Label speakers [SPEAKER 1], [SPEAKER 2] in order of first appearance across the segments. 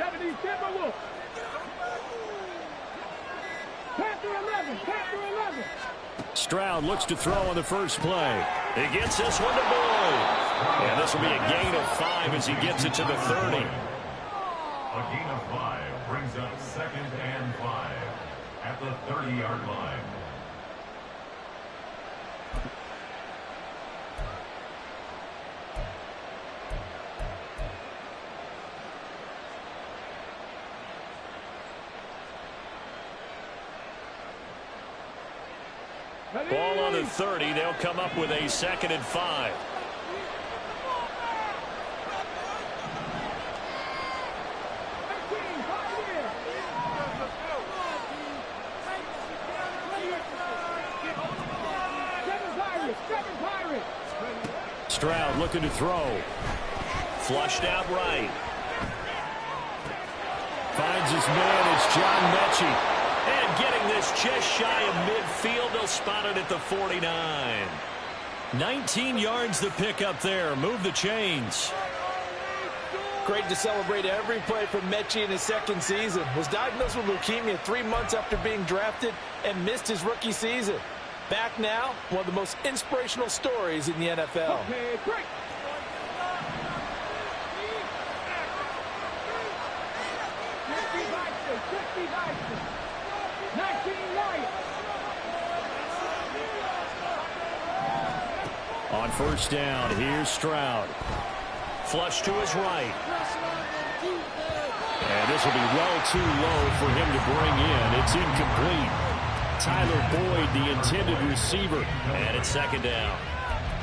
[SPEAKER 1] 70 Timberwolves. Panther 11. Panther 11.
[SPEAKER 2] Stroud looks to throw on the first play. He gets this one to Boyd. And this will be a gain of 5 as he gets it to the 30.
[SPEAKER 3] A gain of 5 brings up 2nd and 5 at the 30-yard line.
[SPEAKER 2] Ball on the 30. They'll come up with a 2nd and 5. Stroud looking to throw. Flushed out right. Finds his man. It's John Mechie. And getting this just shy of midfield. They'll spot it at the 49. 19 yards to pick up there. Move the chains.
[SPEAKER 4] Great to celebrate every play from Mechie in his 2nd season. Was diagnosed with leukemia 3 months after being drafted and missed his rookie season. Back now, one of the most inspirational stories in the NFL.
[SPEAKER 1] Okay, great.
[SPEAKER 2] On first down, here's Stroud. Flush to his right. And this will be well too low for him to bring in. It's incomplete. Tyler Boyd, the intended receiver. And it's 2nd down.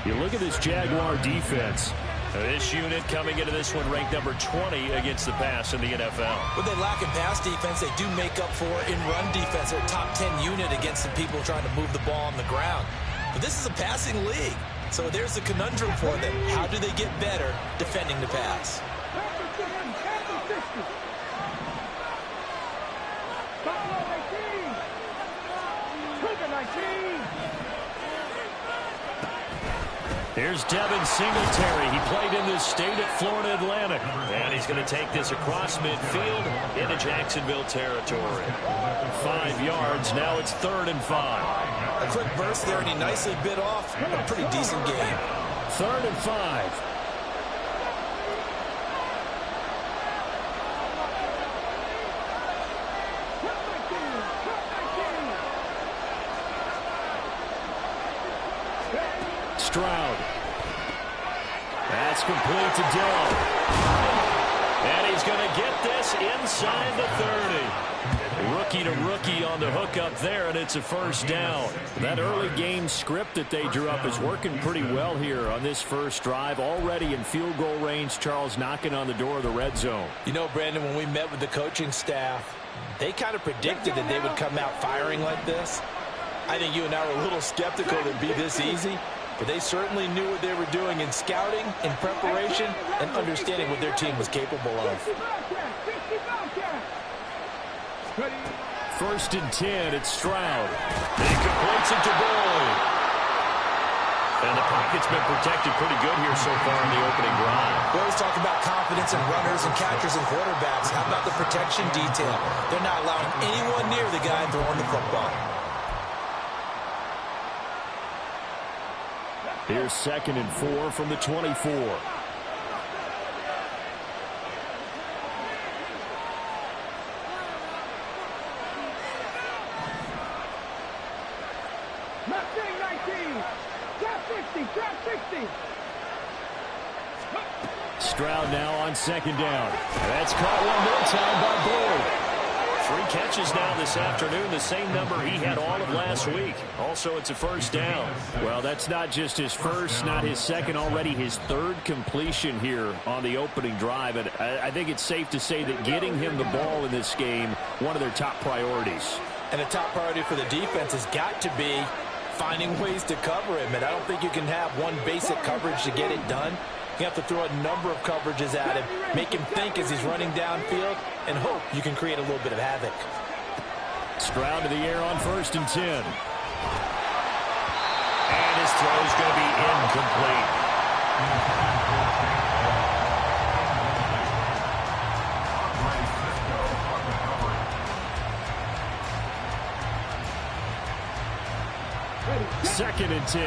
[SPEAKER 2] You look at this Jaguar defense. This unit coming into this one ranked number 20 against the pass in the NFL.
[SPEAKER 5] When they lack in pass defense, they do make up for in run defense. They're a top 10 unit against the people trying to move the ball on the ground. But this is a passing league. So there's a conundrum for them. How do they get better defending the pass?
[SPEAKER 2] Here's Devin Singletary. He played in this state at Florida Atlantic. And he's going to take this across midfield into Jacksonville territory. 5 yards. Now it's 3rd and 5.
[SPEAKER 5] A quick burst there, and he nicely bit off a pretty decent game.
[SPEAKER 2] 3rd and 5. Stroud. That's complete to Dell. And he's going to get this inside the 30. Rookie to rookie on the hook up there, and it's a first down. That early game script that they drew up is working pretty well here on this first drive. Already in field goal range, Charles knocking on the door of the red zone.
[SPEAKER 4] You know, Brandon, when we met with the coaching staff, they kind of predicted that they would come out firing like this. I think you and I were a little skeptical that it'd be this easy. But they certainly knew what they were doing in scouting, in preparation, and understanding what their team was capable of.
[SPEAKER 2] 1st and 10, it's Stroud. He completes it to Boyd. And the pocket's been protected pretty good here so far in the opening drive.
[SPEAKER 5] We always talk about confidence in runners and catchers and quarterbacks. How about the protection detail? They're not allowing anyone near the guy throwing the football.
[SPEAKER 2] Here's 2nd and 4 from the 24. Stroud now on 2nd down. That's caught one more time by Boyd. 3 catches now this afternoon, the same number he had all of last week. Also, it's a first down. Well, that's not just his first, not his second, already his 3rd completion here on the opening drive. And I think it's safe to say that getting him the ball in this game, one of their top priorities.
[SPEAKER 4] And a top priority for the defense has got to be finding ways to cover him. And I don't think you can have one basic coverage to get it done. You have to throw a number of coverages at him, make him think as he's running downfield, and hope you can create a little bit of havoc.
[SPEAKER 2] Stroud to the air on 1st and 10. And his throw is going to be incomplete. 2nd and 10.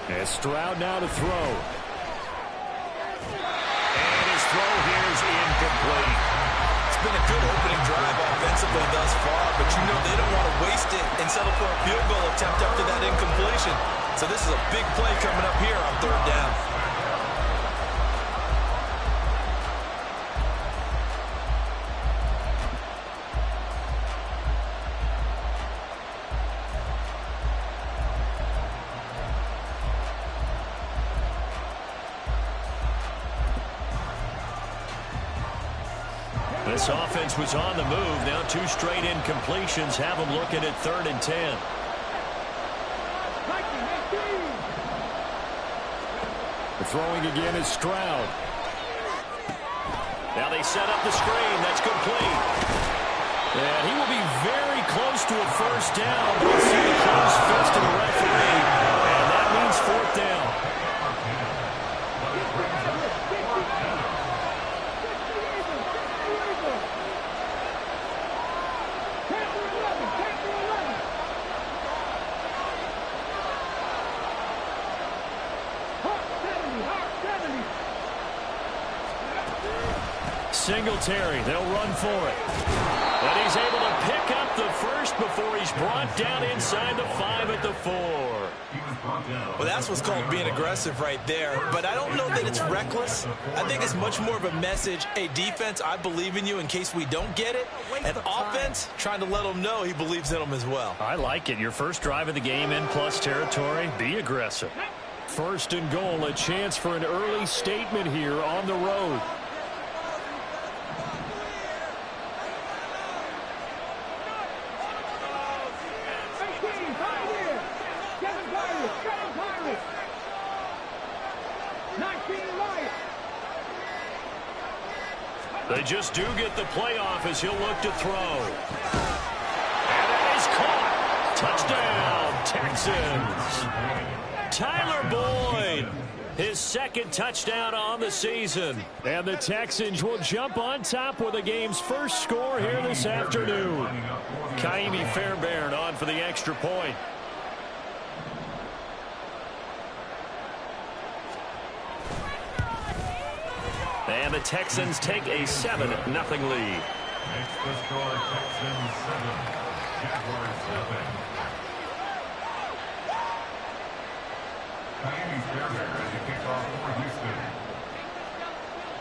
[SPEAKER 2] And Stroud now to throw. And his throw here is incomplete.
[SPEAKER 5] It's been a good opening drive offensively thus far, but you know they don't want to waste it and settle for a field goal attempt after that incompletion. So this is a big play coming up here on 3rd down.
[SPEAKER 2] This offense was on the move. Now 2 straight incompletions have them looking at 3rd and 10. The throwing again is Stroud. Now they set up the screen. That's complete. And he will be very close to a 1st down. We'll see the close fist of the referee. And that means 4th down. Singletary, they'll run for it. And he's able to pick up the first before he's brought down inside the 5 at the 4.
[SPEAKER 5] Well, that's what's called being aggressive right there. But I don't know that it's reckless. I think it's much more of a message, hey, defense, I believe in you in case we don't get it. And offense, trying to let them know he believes in them as well.
[SPEAKER 2] I like it. Your first drive of the game in plus territory, be aggressive. 1st and goal, a chance for an early statement here on the road. They just do get the playoff as he'll look to throw. And that is caught. Touchdown, Texans. Tyler Boyd, his 2nd touchdown on the season. And the Texans will jump on top with the game's first score here this afternoon. Kaimi Fairbairn on for the extra point. And the Texans take a 7-0 lead.
[SPEAKER 3] Next to score, Texans 7, Jaguars 7. Kaimi Fairbairn as he kicks off for Houston.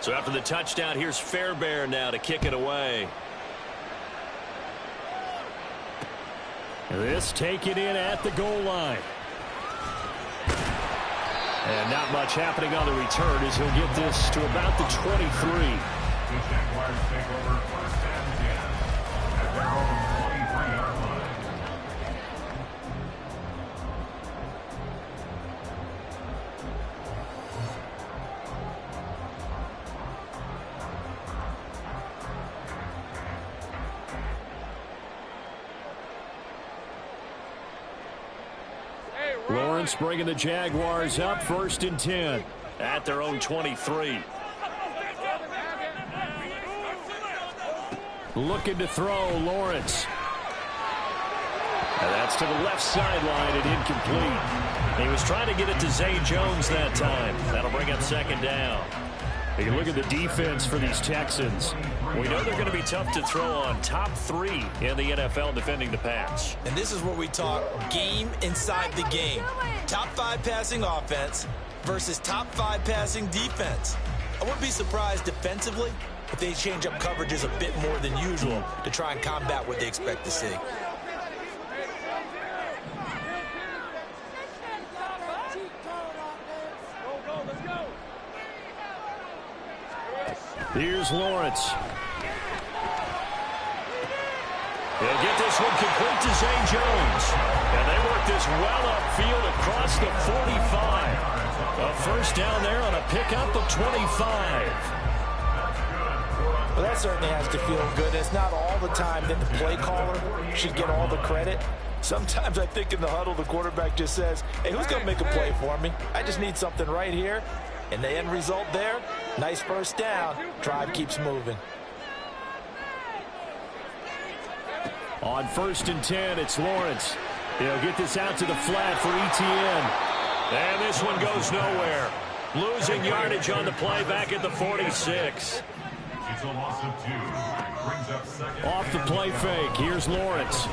[SPEAKER 2] So after the touchdown, here's Fairbairn now to kick it away. This taken in at the goal line. And not much happening on the return as he'll get this to about the 23.
[SPEAKER 3] The Jaguars take over 1st and 10 at their own 23-yard line.
[SPEAKER 2] Lawrence bringing the Jaguars up 1st and 10 at their own 23. Looking to throw, Lawrence. And that's to the left sideline and incomplete. He was trying to get it to Zay Jones that time. That'll bring up 2nd down. You look at the defense for these Texans. We know they're going to be tough to throw on. Top 3 in the NFL defending the pass.
[SPEAKER 5] And this is where we talk game inside the game. Top 5 passing offense versus top 5 passing defense. I wouldn't be surprised defensively if they change up coverages a bit more than usual to try and combat what they expect to see.
[SPEAKER 2] Here's Lawrence. They'll get this one complete to Zay Jones. And they work this well upfield across the 45. A 1st down there on a pickup of 25.
[SPEAKER 4] Well, that certainly has to feel good. It's not all the time that the play caller should get all the credit. Sometimes I think in the huddle, the quarterback just says, hey, who's going to make a play for me? I just need something right here. And the end result there, nice first down. Drive keeps moving.
[SPEAKER 2] On 1st and 10, it's Lawrence. He'll get this out to the flat for Etienne. And this one goes nowhere. Losing yardage on the play back at the 46.
[SPEAKER 3] It's a loss of 2. Brings up second.
[SPEAKER 2] Off the play fake. Here's Lawrence.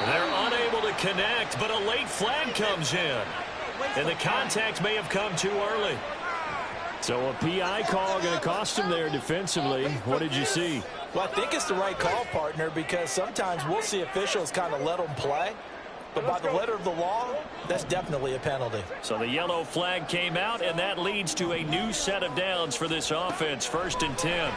[SPEAKER 2] They're unable to connect, but a late flag comes in. And the contact may have come too early. So a PI call going to cost him there defensively. What did you see?
[SPEAKER 4] Well, I think it's the right call, partner, because sometimes we'll see officials kind of let them play. But by the letter of the law, that's definitely a penalty.
[SPEAKER 2] So the yellow flag came out, and that leads to a new set of downs for this offense. 1st and 10.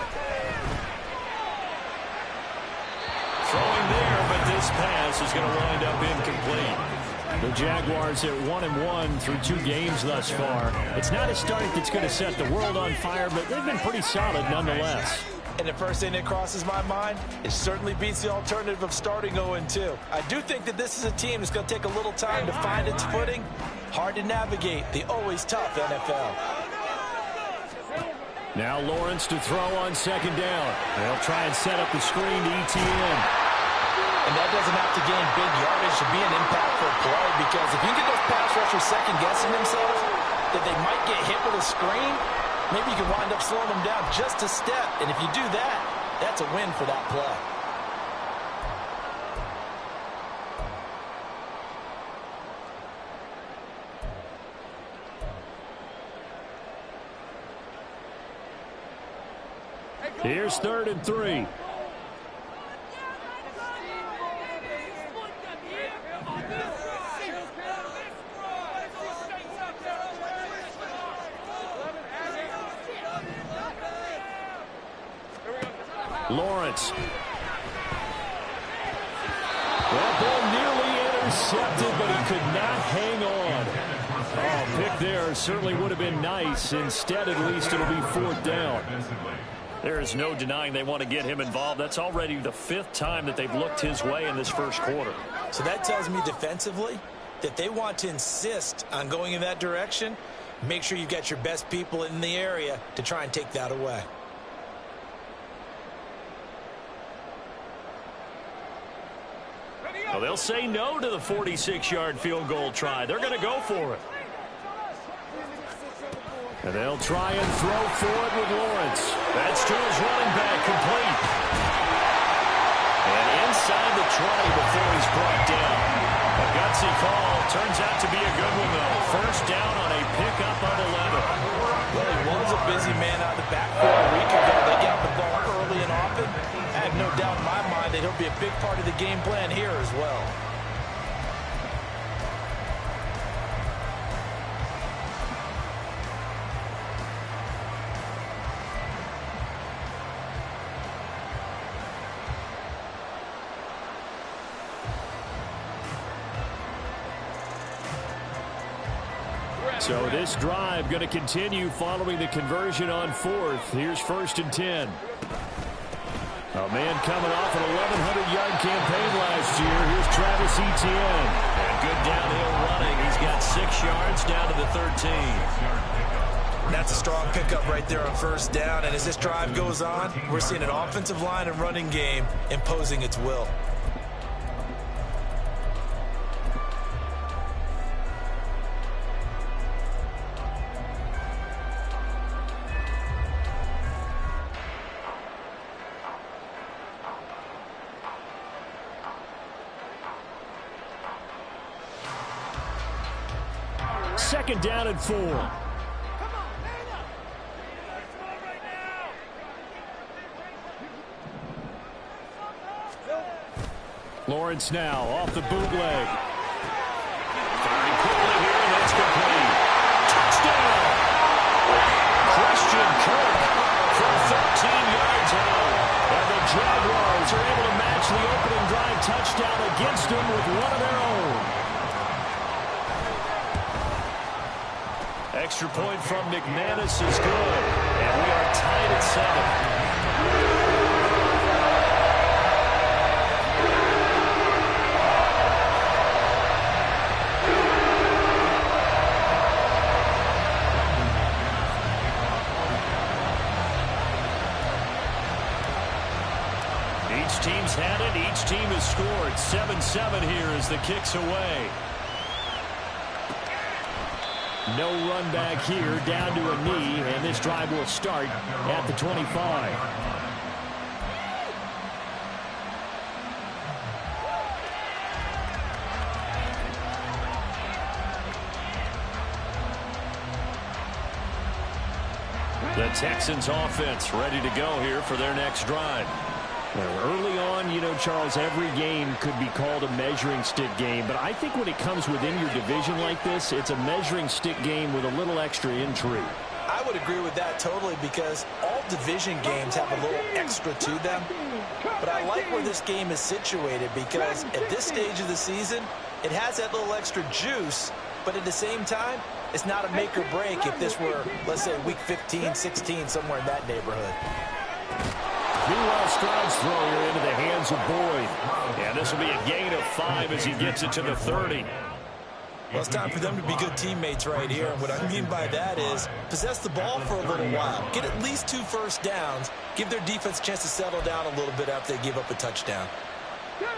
[SPEAKER 2] Throwing there, but this pass is going to wind up incomplete. The Jaguars at 1-1 through 2 games thus far. It's not a start that's going to set the world on fire, but they've been pretty solid nonetheless.
[SPEAKER 4] And the first thing that crosses my mind, it certainly beats the alternative of starting 0-2. I do think that this is a team that's going to take a little time to find its footing. Hard to navigate the always tough NFL.
[SPEAKER 2] Now Lawrence to throw on 2nd down. They'll try and set up the screen to Etienne.
[SPEAKER 4] And that doesn't have to gain big yardage to be an impactful play, because if you get those pass rushers second-guessing themselves that they might get hit with a screen, maybe you can wind up slowing them down just a step. And if you do that, that's a win for that play.
[SPEAKER 2] Here's 3rd and 3. Lawrence. That ball nearly intercepted, but he could not hang on. Oh, pick there certainly would have been nice. Instead, at least, it'll be 4th down. There is no denying they want to get him involved. That's already the 5th time that they've looked his way in this first quarter.
[SPEAKER 5] So that tells me defensively that they want to insist on going in that direction. Make sure you've got your best people in the area to try and take that away.
[SPEAKER 2] Well, they'll say no to the 46-yard field goal try. They're going to go for it. And they'll try and throw for it with Lawrence. That's to his running back, complete. And inside the 20 before he's brought down. A gutsy call. Turns out to be a good one, though. 1st down on a pickup of 11.
[SPEAKER 4] Well, he was a busy man out of the backfield a week ago. They got the ball early and often. I have no doubt in my mind that he'll be a big part of the game plan here as well.
[SPEAKER 2] So this drive going to continue following the conversion on 4th. Here's 1st and 10. A man coming off an 1,100-yard campaign last year. Here's Travis Etienne. And good downhill running. He's got 6 yards down to the 13.
[SPEAKER 5] That's a strong pickup right there on 1st down. And as this drive goes on, we're seeing an offensive line and running game imposing its will.
[SPEAKER 2] Second down and 4. Lawrence now off the bootleg. Firing quickly here, and that's complete. Touchdown! Christian Kirk from 13 yards out. And the Jaguars are able to match the opening drive touchdown against them with one of their own. Extra point from McManus is good. And we are tied at 7. Each team's had it. Each team has scored. 7-7 here as the kick's away. No run back here, down to a knee, and this drive will start at the 25. The Texans offense ready to go here for their next drive. Well, early on, you know, Charles, every game could be called a measuring stick game, but I think when it comes within your division like this, it's a measuring stick game with a little extra intrigue.
[SPEAKER 5] I would agree with that totally, because all division games have a little extra to them. But I like where this game is situated, because at this stage of the season, it has that little extra juice, but at the same time, it's not a make or break if this were, let's say, week 15, 16, somewhere in that neighborhood.
[SPEAKER 2] Meanwhile, Stroud's throw here into the hands of Boyd. And this will be a gain of 5 as he gets it to the 30.
[SPEAKER 5] Well, it's time for them to be good teammates right here. And what I mean by that is possess the ball for a little while. Get at least 2 first downs. Give their defense a chance to settle down a little bit after they give up a touchdown.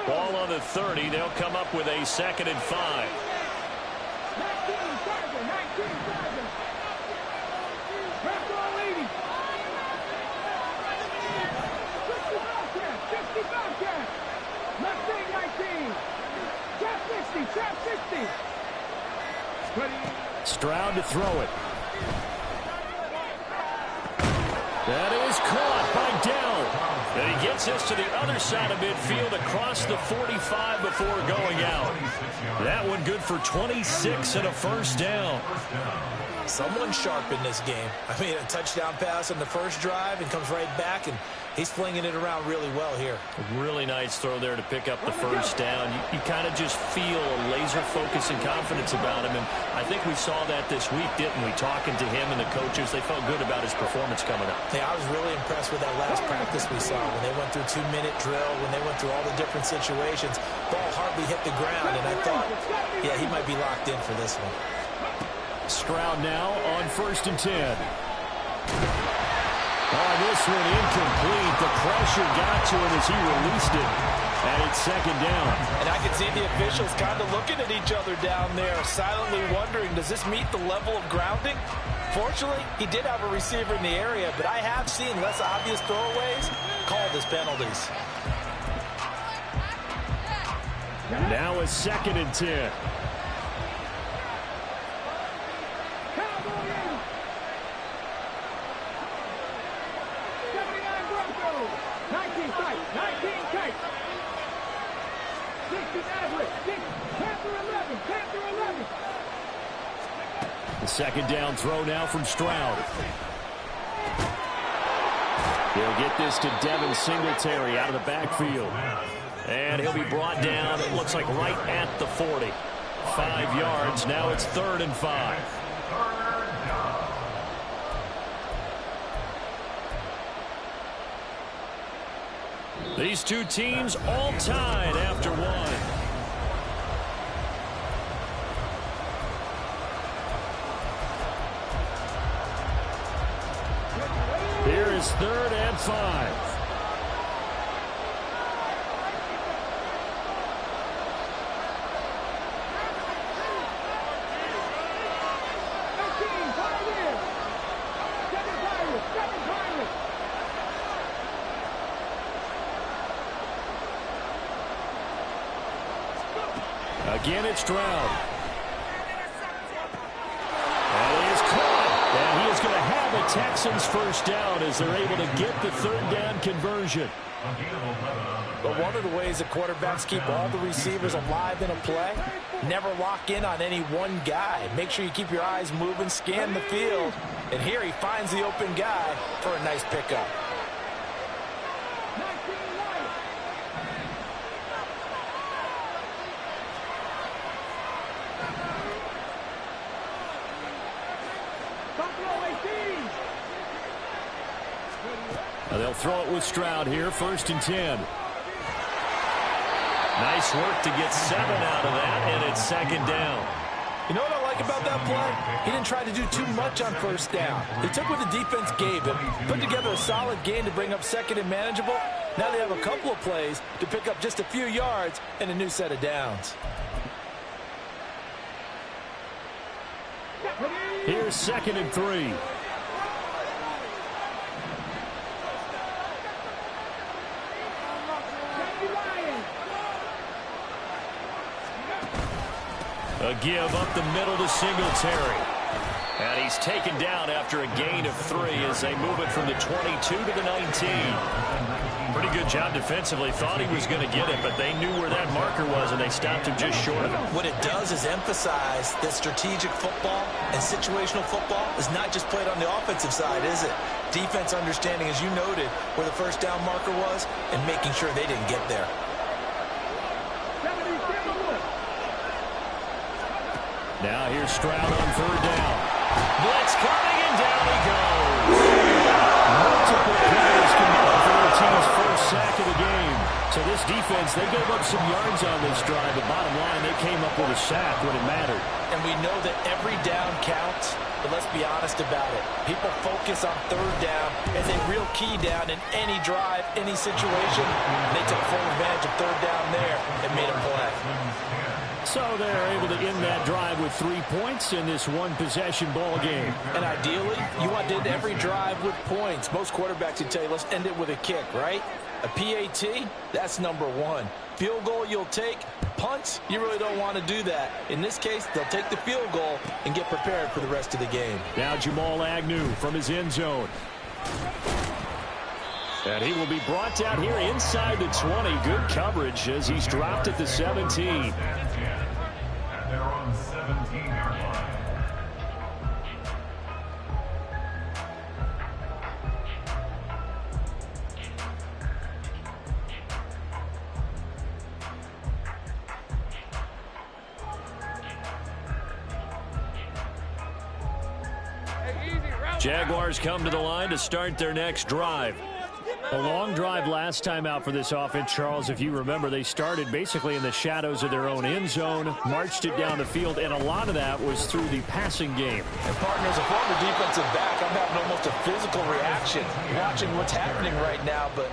[SPEAKER 2] Ball on the 30. They'll come up with a 2nd and 5.
[SPEAKER 1] 60.
[SPEAKER 2] Stroud to throw it. That is caught by Dell. And he gets this to the other side of midfield across the 45 before going out. That one good for 26 and a first down.
[SPEAKER 5] Someone sharp in this game. I mean, a touchdown pass on the first drive and comes right back, and he's flinging it around really well here.
[SPEAKER 2] A really nice throw there to pick up the first down. You kind of just feel a laser focus and confidence about him, and I think we saw that this week, didn't we? Talking to him and the coaches, they felt good about his performance coming up.
[SPEAKER 5] Yeah, I was really impressed with that last practice we saw when they went through 2-minute drill, when they went through all the different situations. Ball hardly hit the ground, and I thought, yeah, he might be locked in for this one.
[SPEAKER 2] Stroud now on 1st and 10. Oh, this one incomplete. The pressure got to him as he released it. And it's 2nd down.
[SPEAKER 5] And I can see the officials kind of looking at each other down there, silently wondering, does this meet the level of grounding? Fortunately, he did have a receiver in the area, but I have seen less obvious throwaways called as penalties.
[SPEAKER 2] Now a 2nd and 10. The 2nd down throw now from Stroud. He'll get this to Devin Singletary out of the backfield. And he'll be brought down, it looks like right at the 40. 5 yards, now it's 3rd and 5. These two teams all tied after one. Here is 3rd and 5. Again, it's Stroud. And he is caught. And he is going to have a Texans first down as they're able to get the 3rd down conversion.
[SPEAKER 5] But one of the ways that quarterbacks keep all the receivers alive in a play, never lock in on any one guy. Make sure you keep your eyes moving, scan the field. And here he finds the open guy for a nice pickup.
[SPEAKER 2] They'll throw it with Stroud here, 1st and 10. Nice work to get 7 out of that, and it's 2nd down.
[SPEAKER 4] You know what I like about that play? He didn't try to do too much on 1st down. He took what the defense gave him, put together a solid gain to bring up 2nd and manageable. Now they have a couple of plays to pick up just a few yards and a new set of downs.
[SPEAKER 2] Here's 2nd and 3. A give up the middle to Singletary. And he's taken down after a gain of 3 as they move it from the 22 to the 19. Pretty good job defensively. Thought he was going to get it, but they knew where that marker was, and they stopped him just short of it.
[SPEAKER 5] What it does is emphasize that strategic football and situational football is not just played on the offensive side, is it? Defense understanding, as you noted, where the 1st down marker was and making sure they didn't get there.
[SPEAKER 2] Now here's Stroud on 3rd down. Blitz coming, and down he goes. Multiple players combined for their team's 1st sack of the game. So this defense, they gave up some yards on this drive, but bottom line, they came up with a sack when it mattered.
[SPEAKER 5] And we know that every down counts, but let's be honest about it. People focus on 3rd down as a real key down in any drive, any situation. And they took full advantage of 3rd down there and made a play.
[SPEAKER 2] So they're able to end that drive with 3 points in this one-possession ball game.
[SPEAKER 5] And ideally, you want to end every drive with points. Most quarterbacks would tell you, let's end it with a kick, right? A PAT, that's number 1. Field goal you'll take. Punts, you really don't want to do that. In this case, they'll take the field goal and get prepared for the rest of the game.
[SPEAKER 2] Now Jamal Agnew from his end zone. And he will be brought down here inside the 20. Good coverage as he's dropped at the 17.
[SPEAKER 3] They're on 17-yard line.
[SPEAKER 2] Jaguars come to the line to start their next drive. A long drive last time out for this offense, Charles. If you remember, they started basically in the shadows of their own end zone, marched it down the field, and a lot of that was through the passing game.
[SPEAKER 5] And partners, a former defensive back, I'm having almost a physical reaction watching what's happening right now, but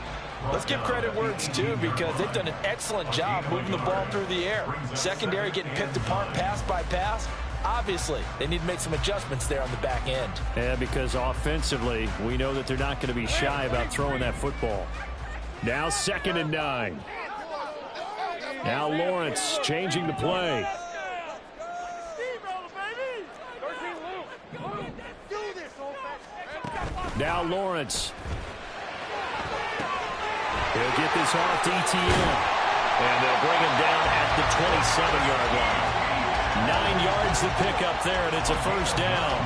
[SPEAKER 5] let's give credit where it's due because they've done an excellent job moving the ball through the air. Secondary getting picked apart pass by pass. Obviously, they need to make some adjustments there on the back end.
[SPEAKER 2] Yeah, because offensively, we know that they're not going to be shy about throwing that football. Now 2nd and 9. Now Lawrence changing the play. Now Lawrence. He'll get this off to ETN. And they'll bring him down at the 27-yard line. 9 yards to pick up there, and it's a 1st down.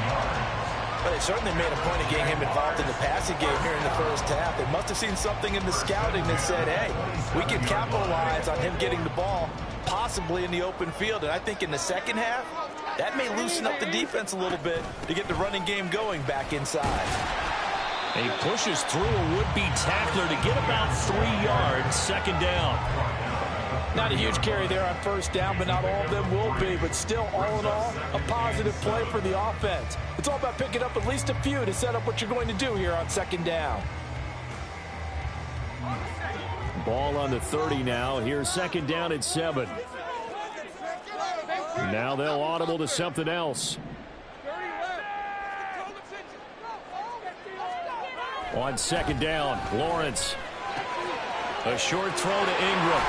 [SPEAKER 5] Well, they certainly made a point of getting him involved in the passing game here in the 1st half. They must have seen something in the scouting that said, hey, we can capitalize on him getting the ball, possibly in the open field. And I think in the 2nd half, that may loosen up the defense a little bit to get the running game going back inside.
[SPEAKER 2] And he pushes through a would-be tackler to get about 3 yards, 2nd down.
[SPEAKER 5] Not a huge carry there on 1st down, but not all of them will be. But still, all in all, a positive play for the offense. It's all about picking up at least a few to set up what you're going to do here on 2nd down.
[SPEAKER 2] Ball on the 30 now. Here's 2nd down at 7. Now they'll audible to something else. On 2nd down, Lawrence. A short throw to Ingram.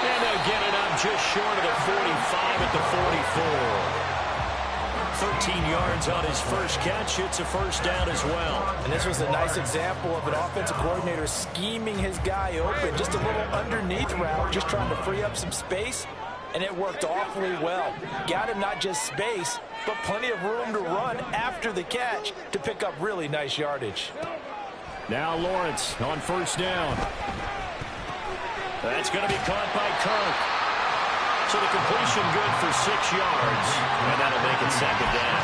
[SPEAKER 2] And they'll get it up just short of the 45 at the 44. 13 yards on his first catch. It's a 1st down as well.
[SPEAKER 5] And this was a nice example of an offensive coordinator scheming his guy open. Just a little underneath route, just trying to free up some space. And it worked awfully well. Got him not just space, but plenty of room to run after the catch to pick up really nice yardage.
[SPEAKER 2] Now Lawrence on 1st down. That's going to be caught by Kirk. So the completion good for 6 yards, and that'll make it second down.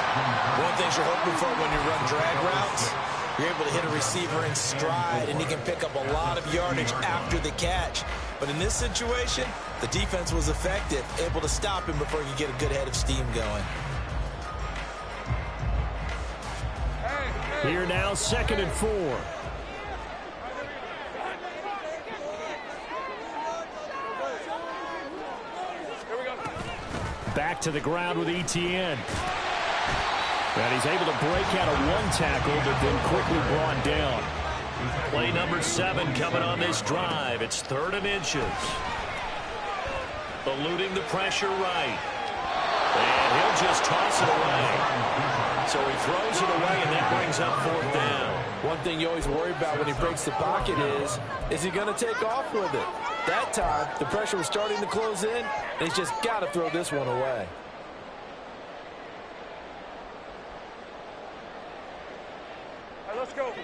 [SPEAKER 5] One thing you're hoping for when you run drag routes, you're able to hit a receiver in stride, and he can pick up a lot of yardage after the catch. But in this situation, the defense was effective, able to stop him before he could get a good head of steam going.
[SPEAKER 2] Here now, 2nd and 4. Back to the ground with Etienne. And he's able to break out of 1 tackle, but then quickly brought down. Play number 7 coming on this drive. It's 3rd and inches. Eluding the pressure right. And he'll just toss it away. So he throws it away, and that brings up 4th down.
[SPEAKER 4] One thing you always worry about when he breaks the pocket is he going to take off with it? That time, the pressure was starting to close in, and he's just got to throw this one away.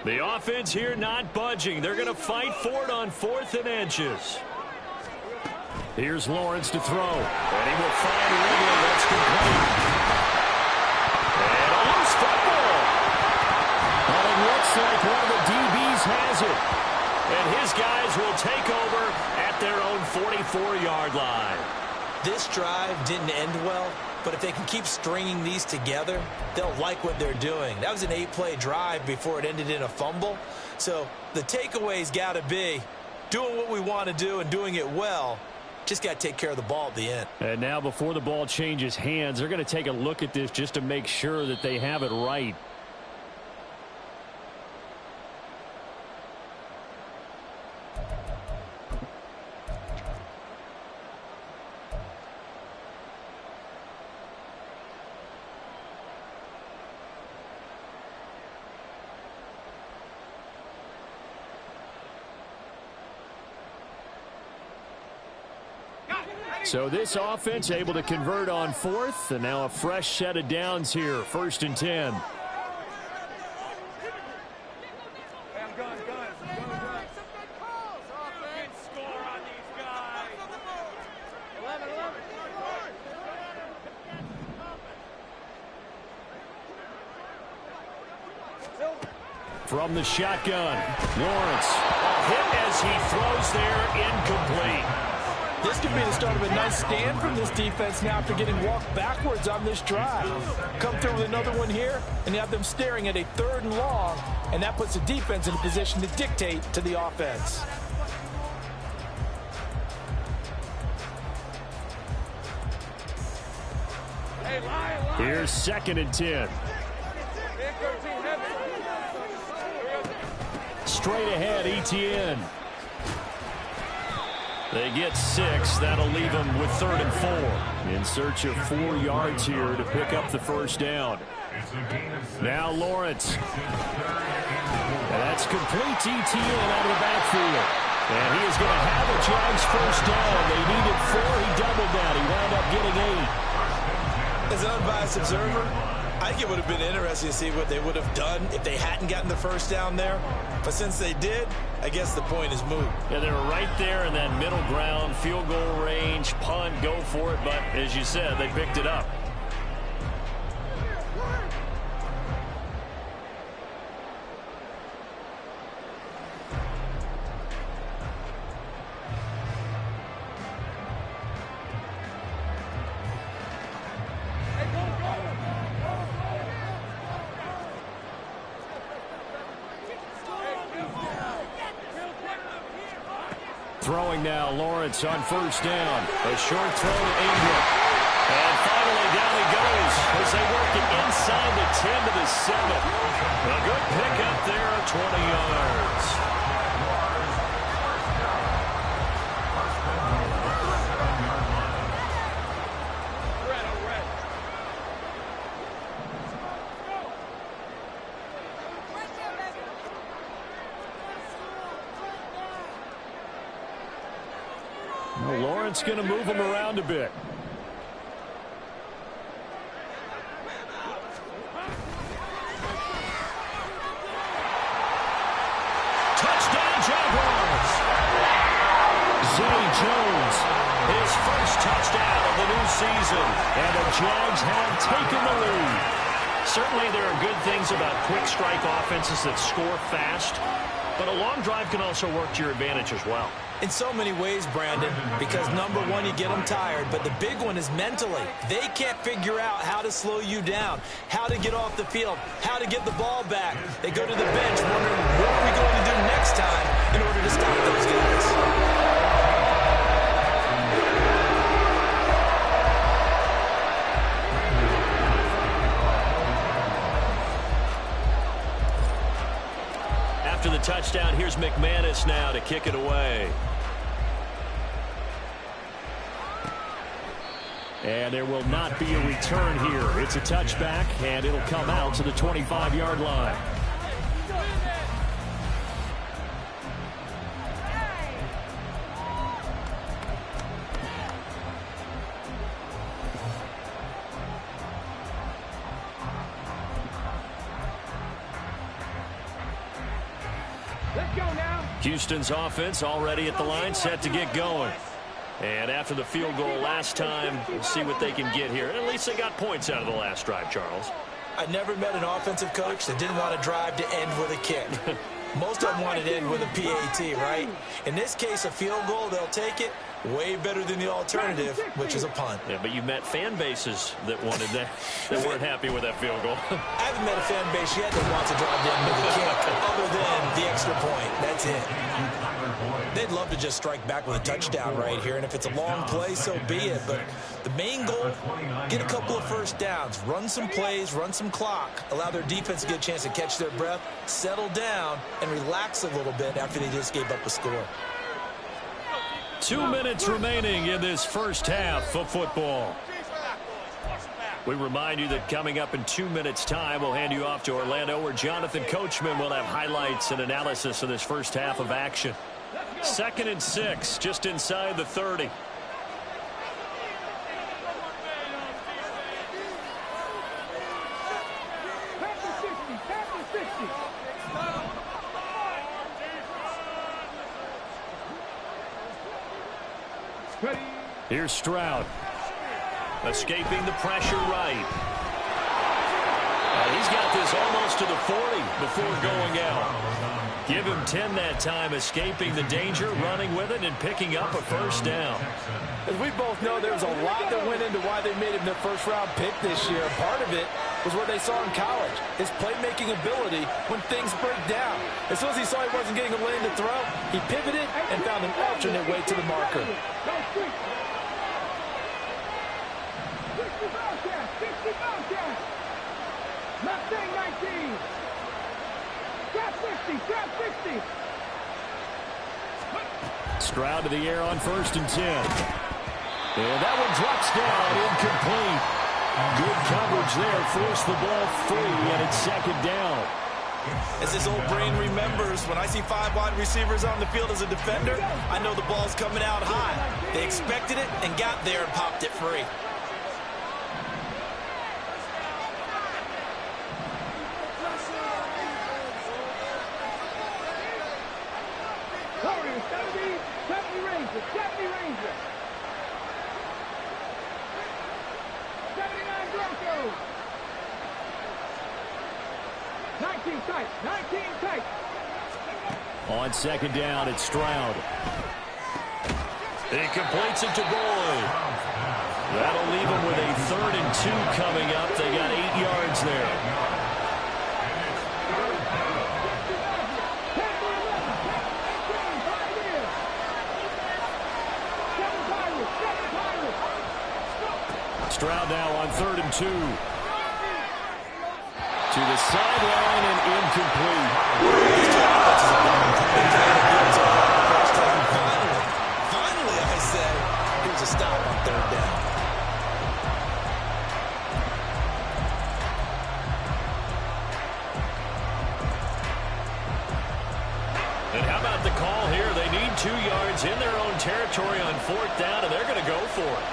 [SPEAKER 2] The offense here not budging. They're going to fight for it on 4th and inches. Here's Lawrence to throw. And he will find Ridley. That's complete. And a loose football. Well, it looks like one of the DBs has it. And his guys will take over at their own 44-yard line.
[SPEAKER 5] This drive didn't end well, but if they can keep stringing these together, they'll like what they're doing. That was an 8-play drive before it ended in a fumble. So the takeaway's got to be doing what we want to do and doing it well. Just got to take care of the ball at the end.
[SPEAKER 2] And now before the ball changes hands, they're going to take a look at this just to make sure that they have it right. So this offense able to convert on 4th, and now a fresh set of downs here, 1st and 10. From the shotgun, Lawrence. A hit as he throws there, incomplete.
[SPEAKER 4] This could be the start of a nice stand from this defense now after getting walked backwards on this drive. Come through with another one here, and you have them staring at a 3rd and long, and that puts the defense in a position to dictate to the offense.
[SPEAKER 2] Here's 2nd and 10. Straight ahead, Etienne. They get 6. That'll leave them with 3rd and 4. In search of 4 yards here to pick up the 1st down. Now Lawrence. And that's complete to Etienne out of the backfield. And he is going to have a Jags 1st down. They needed 4. He doubled that. He wound up getting 8.
[SPEAKER 5] As an unbiased observer, I think it would have been interesting to see what they would have done if they hadn't gotten the 1st down there. But since they did, I guess the point is moot.
[SPEAKER 2] Yeah, they were right there in that middle ground, field goal range, punt, go for it. But as you said, they picked it up. Throwing now, Lawrence on 1st down. A short throw to Ingram. And finally down he goes as they work it inside the 10 to the 7. A good pickup there of 20 yards. Well, Lawrence going to move him around a bit. Touchdown, Jaguars! Zay Jones, his 1st touchdown of the season, and the Jags have taken the lead. Certainly there are good things about quick strike offenses that score fast, but a long drive can also work to your advantage as well.
[SPEAKER 5] In so many ways, Brandon, because number one, you get them tired, but the big one is mentally. They can't figure out how to slow you down, how to get off the field, how to get the ball back. They go to the bench wondering, what are we going to do next time in order to stop those guys?
[SPEAKER 2] After the touchdown, here's McManus now to kick it away. And there will not be a return here. It's a touchback, and it'll come out to the 25-yard line. Houston's offense already at the line, set to get going. And after the field goal last time, we'll see what they can get here. And at least they got points out of the last drive, Charles.
[SPEAKER 5] I never met an offensive coach that didn't want a drive to end with a kick. Most of them wanted to end with a PAT, right? In this case, a field goal, they'll take it. Way better than the alternative, which is a punt.
[SPEAKER 2] Yeah, but you met fan bases that wanted that, that weren't happy with that field goal.
[SPEAKER 5] I haven't met a fan base yet that wants to drive down with a kick, other than the extra point. That's it. They'd love to just strike back with a touchdown right here, and if it's a long play, so be it. But the main goal, get a couple of first downs, run some plays, run some clock, allow their defense to get a chance to catch their breath, settle down, and relax a little bit after they just gave up a score.
[SPEAKER 2] 2 minutes remaining in this first half of football. We remind you that coming up in 2 minutes' time, we'll hand you off to Orlando, where Jonathan Coachman will have highlights and analysis of this first half of action. 2nd and 6, just inside the 30. Here's Stroud. Escaping the pressure right. He's got this almost to the 40 before going out. Give him 10 that time, escaping the danger, running with it, and picking up a first down.
[SPEAKER 4] As we both know, there's a lot that went into why they made him their first-round pick this year. Part of it was what they saw in college, his playmaking ability when things break down. As soon as he saw he wasn't getting a lane to throw, he pivoted and found an alternate way to the marker.
[SPEAKER 1] 60 Bobcats. Mustang 19. Trap 60. Trap 60.
[SPEAKER 2] Stroud to the air on 1st and 10. And that one drops down, incomplete. Good coverage there, forced the ball free, and it's 2nd down.
[SPEAKER 5] As this old brain remembers, when I see 5 wide receivers on the field as a defender, I know the ball's coming out high. They expected it and got there and popped it free.
[SPEAKER 1] Deputy Ranger. 79 Broncos. 19 tight. 19 tight.
[SPEAKER 2] On 2nd down, it's Stroud. He completes it to Boyd. That'll leave him with a 3rd and 2 coming up. They got 8 yards there. Stroud now on 3rd and 2. To the sideline and incomplete.
[SPEAKER 5] Finally, I say, here's a stop on 3rd down.
[SPEAKER 2] And how about the call here? They need 2 yards in their own territory on 4th down, and they're going to go for it.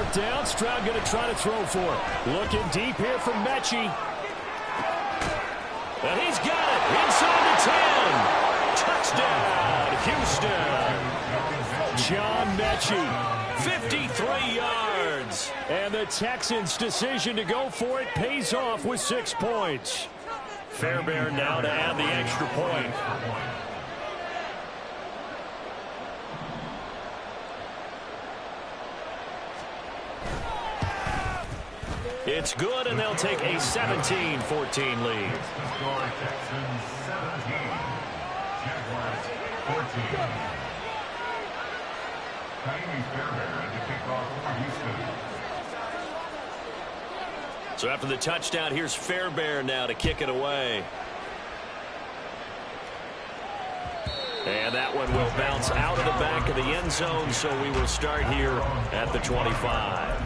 [SPEAKER 2] 4th down. Stroud going to try to throw for it. Looking deep here from Mechie. And he's got it inside the 10. Touchdown, Houston. John Mechie, 53 yards. And the Texans' decision to go for it pays off with 6 points. Fairbairn now to add the extra point. It's good, and they'll take a 17-14 lead.
[SPEAKER 3] Score Texans 17, Jaguars 14. Tiny Fairbairn to kick off for Houston.
[SPEAKER 2] So after the touchdown, here's Fairbairn now to kick it away. And that one will bounce out of the back of the end zone, so we will start here at the 25.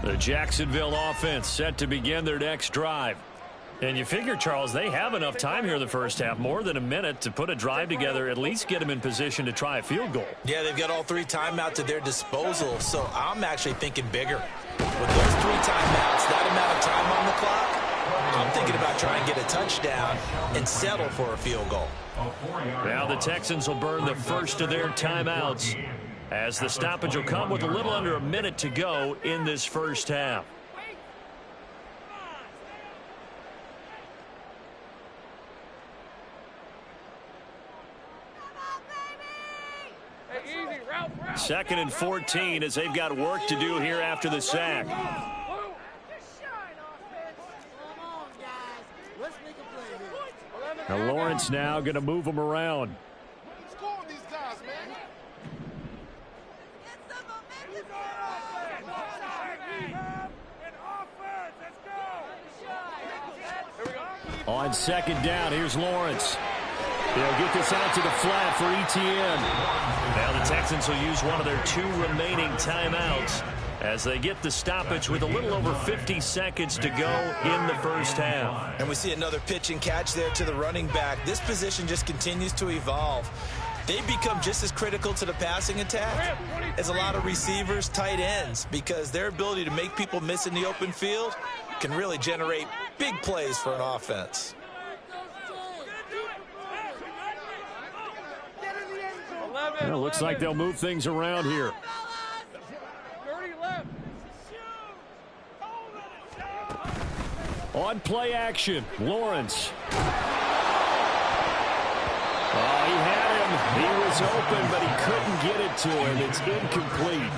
[SPEAKER 2] The Jacksonville offense set to begin their next drive. And you figure, Charles, they have enough time here in the first half, more than a minute, to put a drive together, at least get them in position to try a field goal.
[SPEAKER 5] Yeah, they've got all 3 timeouts at their disposal, so I'm actually thinking bigger. With those 3 timeouts, that amount of time on the clock, I'm thinking about trying to get a touchdown and settle for a field goal.
[SPEAKER 2] Now the Texans will burn the first of their timeouts, as the stoppage will come with a little under a minute to go in this first half. Second and 14 as they've got work to do here after the sack. Now Lawrence now going to move them around. On second down, here's Lawrence. They'll get this out to the flat for Etienne. Now the Texans will use one of their 2 remaining timeouts as they get the stoppage with a little over 50 seconds to go in the first half.
[SPEAKER 5] And we see another pitch and catch there to the running back. This position just continues to evolve. They become just as critical to the passing attack as a lot of receivers, tight ends, because their ability to make people miss in the open field can really generate big plays for an offense.
[SPEAKER 2] Well, looks like they'll move things around here. On play action, Lawrence. Oh, he had him. He was open, but he couldn't get it to him. It's incomplete.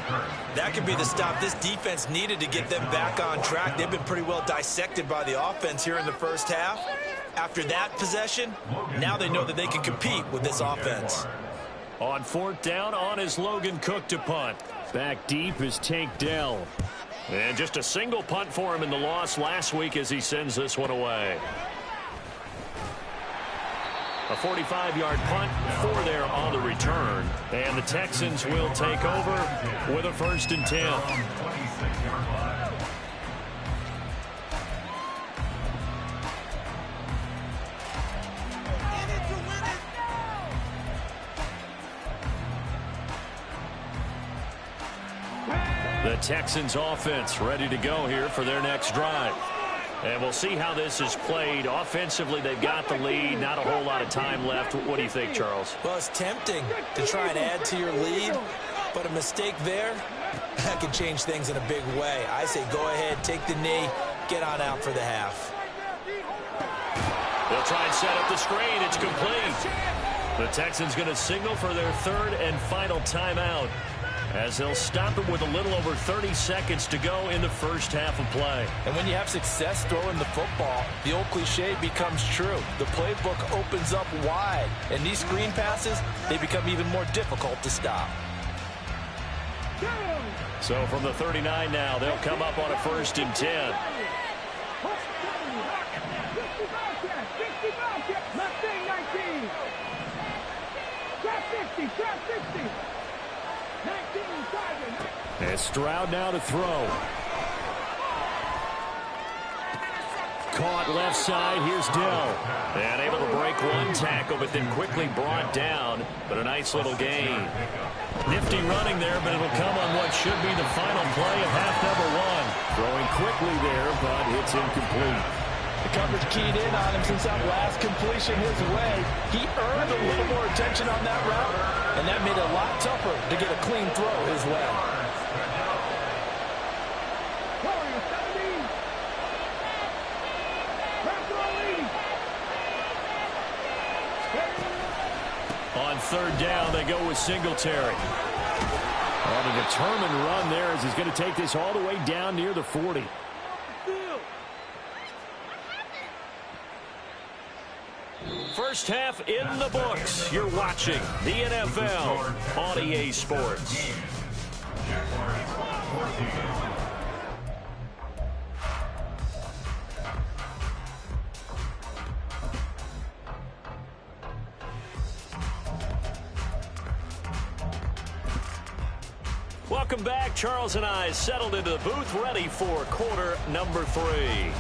[SPEAKER 5] That could be the stop this defense needed to get them back on track. They've been pretty well dissected by the offense here in the first half. After that possession, now they know that they can compete with this offense.
[SPEAKER 2] On 4th down, on is Logan Cook to punt. Back deep is Tank Dell. And just a single punt for him in the loss last week as he sends this one away. A 45-yard punt for there on the return. And the Texans will take over with a 1st and 10. The Texans offense ready to go here for their next drive. And we'll see how this is played. Offensively, they've got the lead. Not a whole lot of time left. What do you think, Charles?
[SPEAKER 5] Well, it's tempting to try and add to your lead, but a mistake there, that can change things in a big way. I say go ahead, take the knee, get on out for the half.
[SPEAKER 2] They'll try and set up the screen. It's complete. The Texans going to signal for their 3rd and final timeout, as they'll stop it with a little over 30 seconds to go in the first half of play.
[SPEAKER 5] And when you have success throwing the football, the old cliche becomes true. The playbook opens up wide, and these screen passes, they become even more difficult to stop.
[SPEAKER 2] So from the 39 now, they'll come up on a 1st and 10.
[SPEAKER 1] Mustang 19. 50, trap 60. 19, Tiger.
[SPEAKER 2] And Stroud now to throw. Caught left side. Here's Dell. And able to break one tackle, but then quickly brought down. But a nice little gain. Nifty running there, but it'll come on what should be the final play of half number one. Throwing quickly there, but it's incomplete.
[SPEAKER 4] The coverage keyed in on him since that last completion his way. He earned a little more attention on that route, and that made it a lot tougher to get a clean throw his way.
[SPEAKER 1] Warrior 17. Trap throw 80.
[SPEAKER 2] On third down, they go with Singletary. On a determined run there as he's going to take this all the way down near the 40. First half in the books. You're watching the NFL on EA Sports. Welcome back. Charles and I settled into the booth, ready for quarter number 3.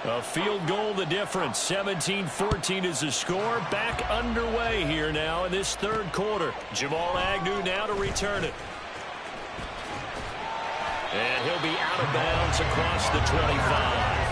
[SPEAKER 2] A field goal the difference. 17-14 is the score. Back underway here now in this third quarter. Jamal Agnew now to return it. And he'll be out of bounds across the 25.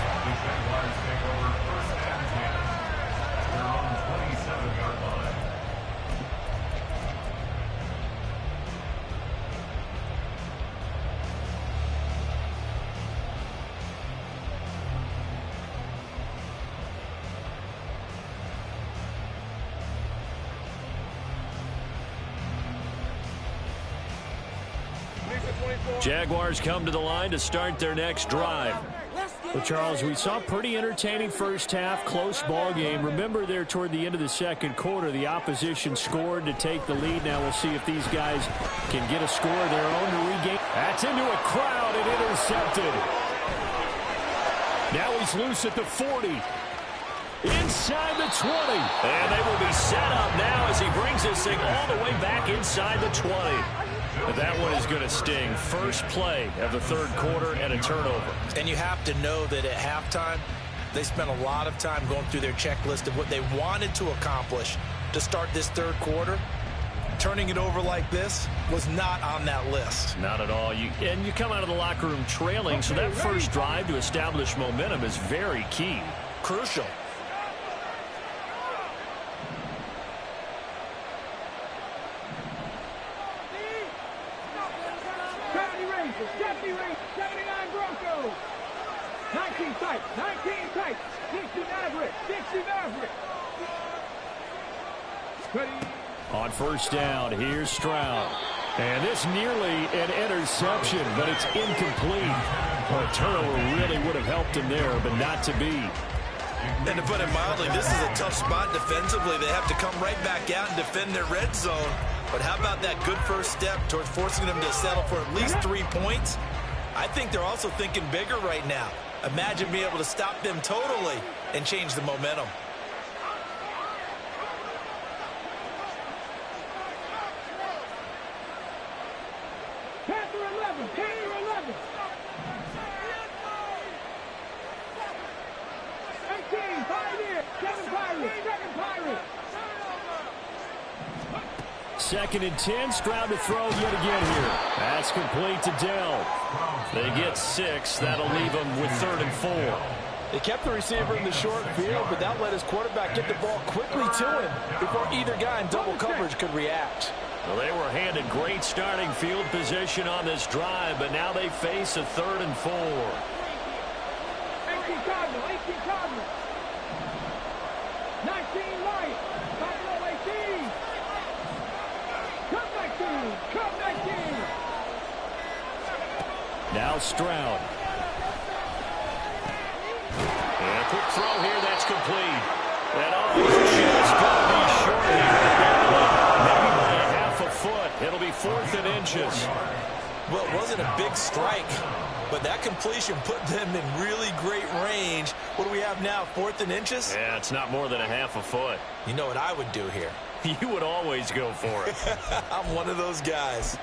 [SPEAKER 2] Jaguars come to the line to start their next drive. Well, Charles, we saw a pretty entertaining first half, close ball game. Remember there toward the end of the second quarter, the opposition scored to take the lead. Now we'll see if these guys can get a score of their own to regain. That's into a crowd and intercepted. Now he's loose at the 40. Inside the 20. And they will be set up now as he brings this thing all the way back inside the 20. But that one is going to sting. First play of the third quarter and a turnover.
[SPEAKER 5] And you have to know that at halftime, they spent a lot of time going through their checklist of what they wanted to accomplish to start this third quarter. Turning it over like this was not on that list.
[SPEAKER 2] Not at all. You come out of the locker room trailing, so that first drive to establish momentum is very key.
[SPEAKER 5] Crucial.
[SPEAKER 1] Deputy Race, 79 Broncos. 19 tight, 19 tight. 60 Maverick, 60 Maverick. Ready.
[SPEAKER 2] On first down, here's Stroud. And this nearly an interception, but it's incomplete. Well, a turnover really would have helped him there, but not to be.
[SPEAKER 5] And to put it mildly, this is a tough spot defensively. They have to come right back out and defend their red zone. But how about that good first step towards forcing them to settle for at least 3 points? I think they're also thinking bigger right now. Imagine being able to stop them totally and change the momentum.
[SPEAKER 1] Panther 11, Panther 11. 18, Pioneer, 7 Pirates, 7 Pirates.
[SPEAKER 2] Second and 10, Stroud to throw yet again here. That's complete to Dell. They get 6. That'll leave them with 3rd and 4.
[SPEAKER 4] They kept the receiver in the short field, but that let his quarterback get the ball quickly to him before either guy in double coverage could react.
[SPEAKER 2] Well, they were handed great starting field position on this drive, but now they face a 3rd and 4.
[SPEAKER 1] 18 Cardinal, 18 Cardinal. 19 Light, Cardinal 18. Come 19, come 19.
[SPEAKER 2] Now Stroud. And a quick throw here, that's complete. And just going to be short here. Maybe by a half a foot. It'll be 4th and inches.
[SPEAKER 5] Well, it wasn't a big strike, but that completion put them in really great range. What do we have now, 4th and inches?
[SPEAKER 2] Yeah, it's not more than a half a foot.
[SPEAKER 5] You know what I would do here?
[SPEAKER 2] You would always go for it.
[SPEAKER 5] I'm one of those guys.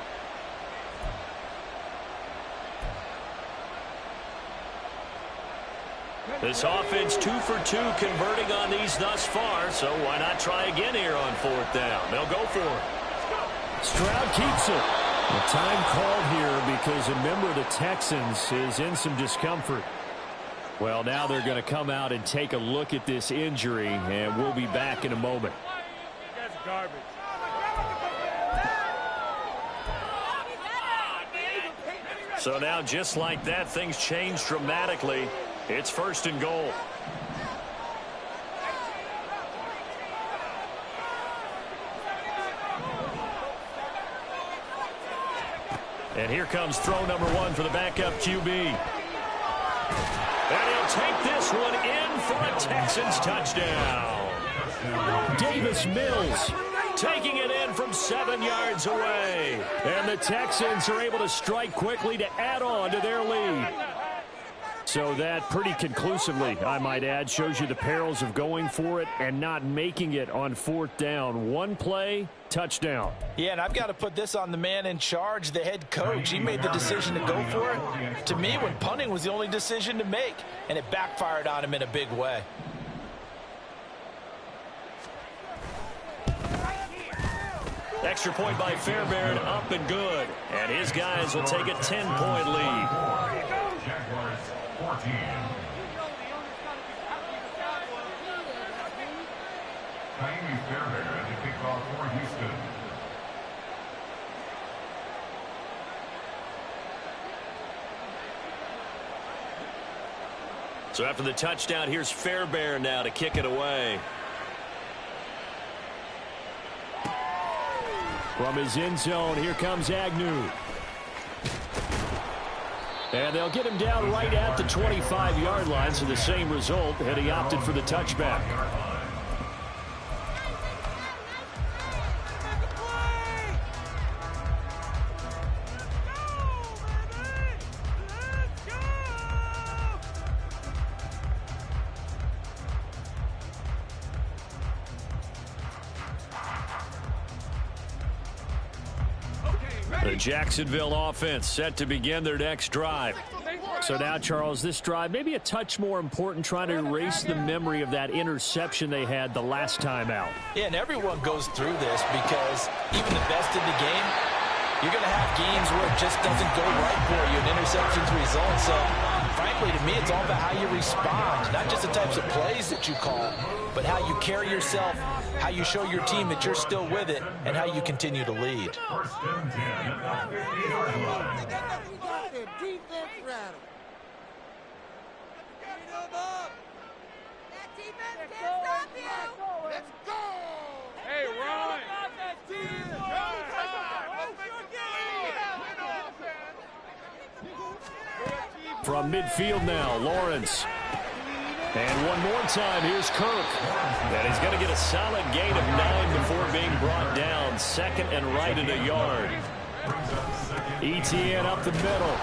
[SPEAKER 2] This offense 2 for 2 converting on these thus far, so why not try again here on 4th down? They'll go for it.
[SPEAKER 6] Stroud keeps it. A time called here because a member of the Texans is in some discomfort. Well, now they're going to come out and take a look at this injury, and we'll be back in a moment.
[SPEAKER 1] That's garbage.
[SPEAKER 2] So now, just like that, things change dramatically. It's 1st and goal. And here comes throw number 1 for the backup QB. And he'll take this one in for a Texans touchdown.
[SPEAKER 6] Davis Mills
[SPEAKER 2] Taking it in from 7 yards away.
[SPEAKER 6] and the Texans are able to strike quickly to add on to their lead. So that pretty conclusively, I might add, shows you the perils of going for it and not making it on 4th down. One play, touchdown.
[SPEAKER 5] Yeah, and I've got to put this on the man in charge, the head coach. He made the decision to go for it. To me, when punting was the only decision to make, and it backfired on him in a big way.
[SPEAKER 2] Extra point by Fairbairn, up and good. And his guys will take a 10-point lead.
[SPEAKER 3] Jaguars 14. Naomi Fairbairn to kick off for Houston.
[SPEAKER 2] So after the touchdown, here's Fairbairn now to kick it away.
[SPEAKER 6] From his end zone, here comes Agnew. And they'll get him down right at the 25-yard line, so the same result, and he opted for the touchback. The Jacksonville offense set to begin their next drive. So now, Charles, this drive maybe a touch more important, trying to erase the memory of that interception they had the last time out.
[SPEAKER 5] Yeah, and everyone goes through this because even the best in the game, you're going to have games where it just doesn't go right for you, and interceptions result. So, frankly, to me, it's all about how you respond, not just the types of plays that you call, but how you carry yourself, how you show your team that you're still with it, and how you continue to lead.
[SPEAKER 3] 1st and 10 at the 50-yard line.
[SPEAKER 7] Defense rattle. That defense can't stop you. Let's go.
[SPEAKER 1] Hey, Ron.
[SPEAKER 6] From midfield now, Lawrence. And one more time, here's Kirk.
[SPEAKER 2] And he's going to get a solid gain of 9 before being brought down. 2nd and right at a yard.
[SPEAKER 6] ETN up the middle.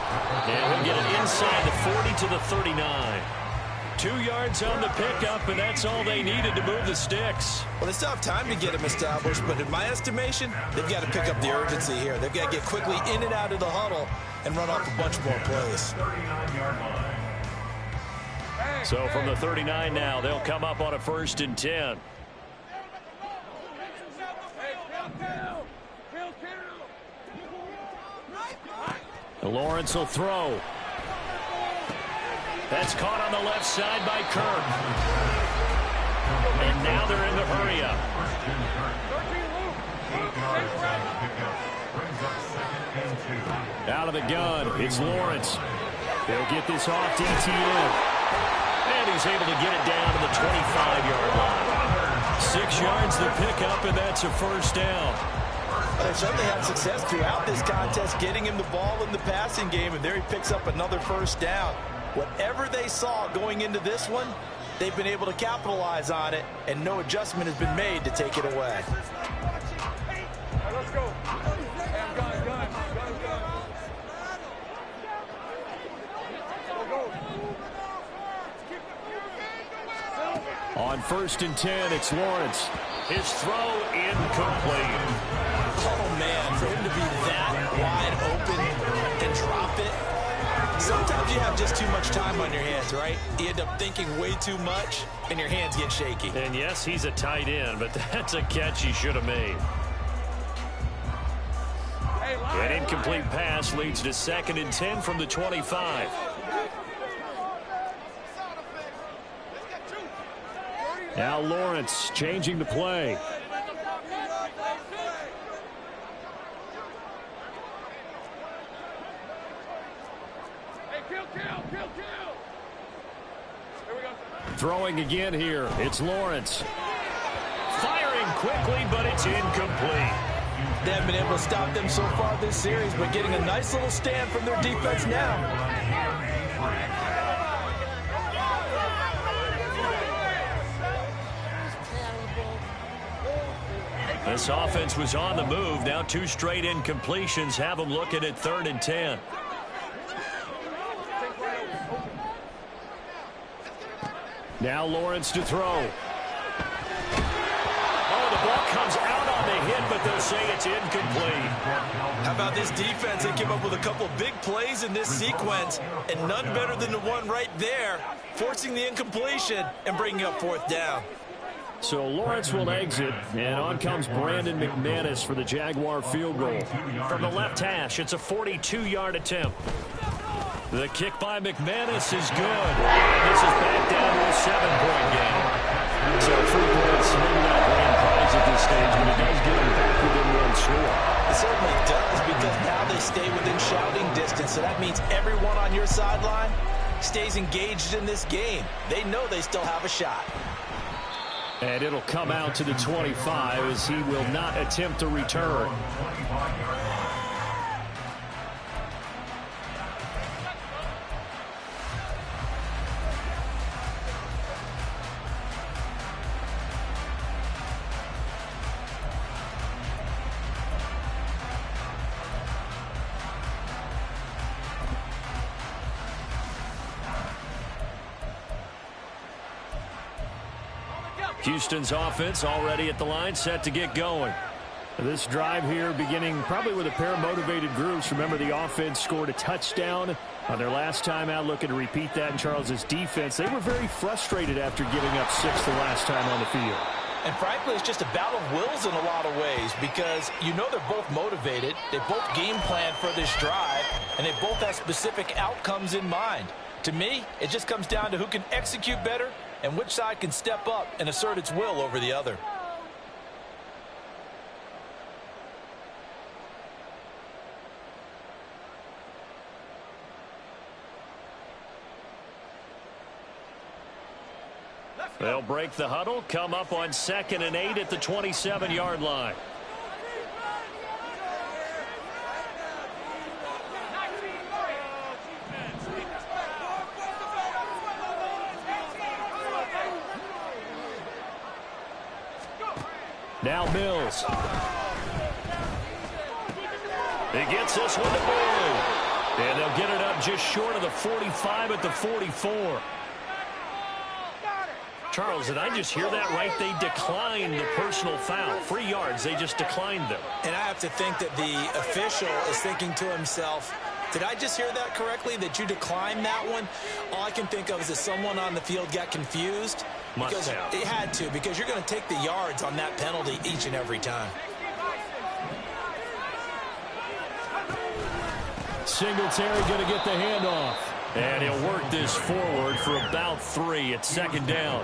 [SPEAKER 2] And he'll get it inside the 40 to the 39. 2 yards on the pickup, and that's all they needed to move the sticks.
[SPEAKER 5] Well, they still have time to get him established, but in my estimation, they've got to pick up the urgency here. They've got to get quickly in and out of the huddle and run off a bunch more plays.
[SPEAKER 3] 39-yard line.
[SPEAKER 2] So from the 39 now, they'll come up on a 1st and 10.
[SPEAKER 6] Lawrence will throw.
[SPEAKER 2] That's caught on the left side by Kirk. And now they're in the hurry up.
[SPEAKER 3] 8 yards on the pickup. Brings up 2nd and 2.
[SPEAKER 6] Out of the gun, it's Lawrence. They'll get this off to ETN.
[SPEAKER 2] And he's able to get it down to the 25-yard line. 6 yards the pickup, and that's a 1st down.
[SPEAKER 5] They've certainly had success throughout this contest, getting him the ball in the passing game, and there he picks up another 1st down. Whatever they saw going into this one, they've been able to capitalize on it, and no adjustment has been made to take it away.
[SPEAKER 1] Let's go.
[SPEAKER 6] On 1st and 10, it's Lawrence.
[SPEAKER 2] His throw incomplete.
[SPEAKER 5] Oh, man, for him to be that wide open and drop it. Sometimes you have just too much time on your hands, right? You end up thinking way too much, and your hands get shaky.
[SPEAKER 2] And yes, he's a tight end, but that's a catch he should have made. An incomplete pass leads to 2nd and 10 from the 25.
[SPEAKER 6] Now Lawrence changing the play. Throwing again here. It's Lawrence.
[SPEAKER 2] Firing quickly, but it's incomplete.
[SPEAKER 5] They haven't been able to stop them so far this series, but getting a nice little stand from their defense now.
[SPEAKER 2] This offense was on the move. Now 2 straight incompletions have them looking at 3rd and 10.
[SPEAKER 6] Now Lawrence to throw.
[SPEAKER 2] Oh, the ball comes out on the hit, but they'll say it's incomplete.
[SPEAKER 5] How about this defense? They came up with a couple of big plays in this sequence, and none better than the one right there, forcing the incompletion and bringing up 4th down.
[SPEAKER 6] So Lawrence will exit, and on comes Brandon McManus for the Jaguar field goal.
[SPEAKER 2] From the left hash, it's a 42-yard attempt. The kick by McManus is good. And this is back down to a 7-point game.
[SPEAKER 6] So 3 points, maybe not grand prize at this stage, but it does get them back within 1 score.
[SPEAKER 5] It certainly does, because now they stay within shouting distance, so that means everyone on your sideline stays engaged in this game. They know they still have a shot.
[SPEAKER 6] And it'll come out to the 25 as he will not attempt to return.
[SPEAKER 2] Houston's offense already at the line, set to get going.
[SPEAKER 6] This drive here beginning probably with a pair of motivated groups. Remember, the offense scored a touchdown on their last time out. Looking to repeat that in Charles's defense. They were very frustrated after giving up 6 the last time on the field.
[SPEAKER 5] And frankly, it's just a battle of wills in a lot of ways, because you know they're both motivated. They both game plan for this drive, and they both have specific outcomes in mind. To me, it just comes down to who can execute better and which side can step up and assert its will over the other.
[SPEAKER 2] They'll break the huddle, come up on 2nd and 8 at the 27-yard line.
[SPEAKER 6] Now Mills.
[SPEAKER 2] He gets this one to Boyd. And they'll get it up just short of the 45 at the 44. Charles, did I just hear that right? They declined the personal foul. 3 yards, they just declined them.
[SPEAKER 5] And I have to think that the official is thinking to himself, did I just hear that correctly, that you declined that one? All I can think of is that someone on the field got confused.
[SPEAKER 2] Must
[SPEAKER 5] because
[SPEAKER 2] have.
[SPEAKER 5] it had to, because you're going to take the yards on that penalty each and every time.
[SPEAKER 6] Singletary going to get the handoff.
[SPEAKER 2] And he'll work this forward for about 3 at 2nd down.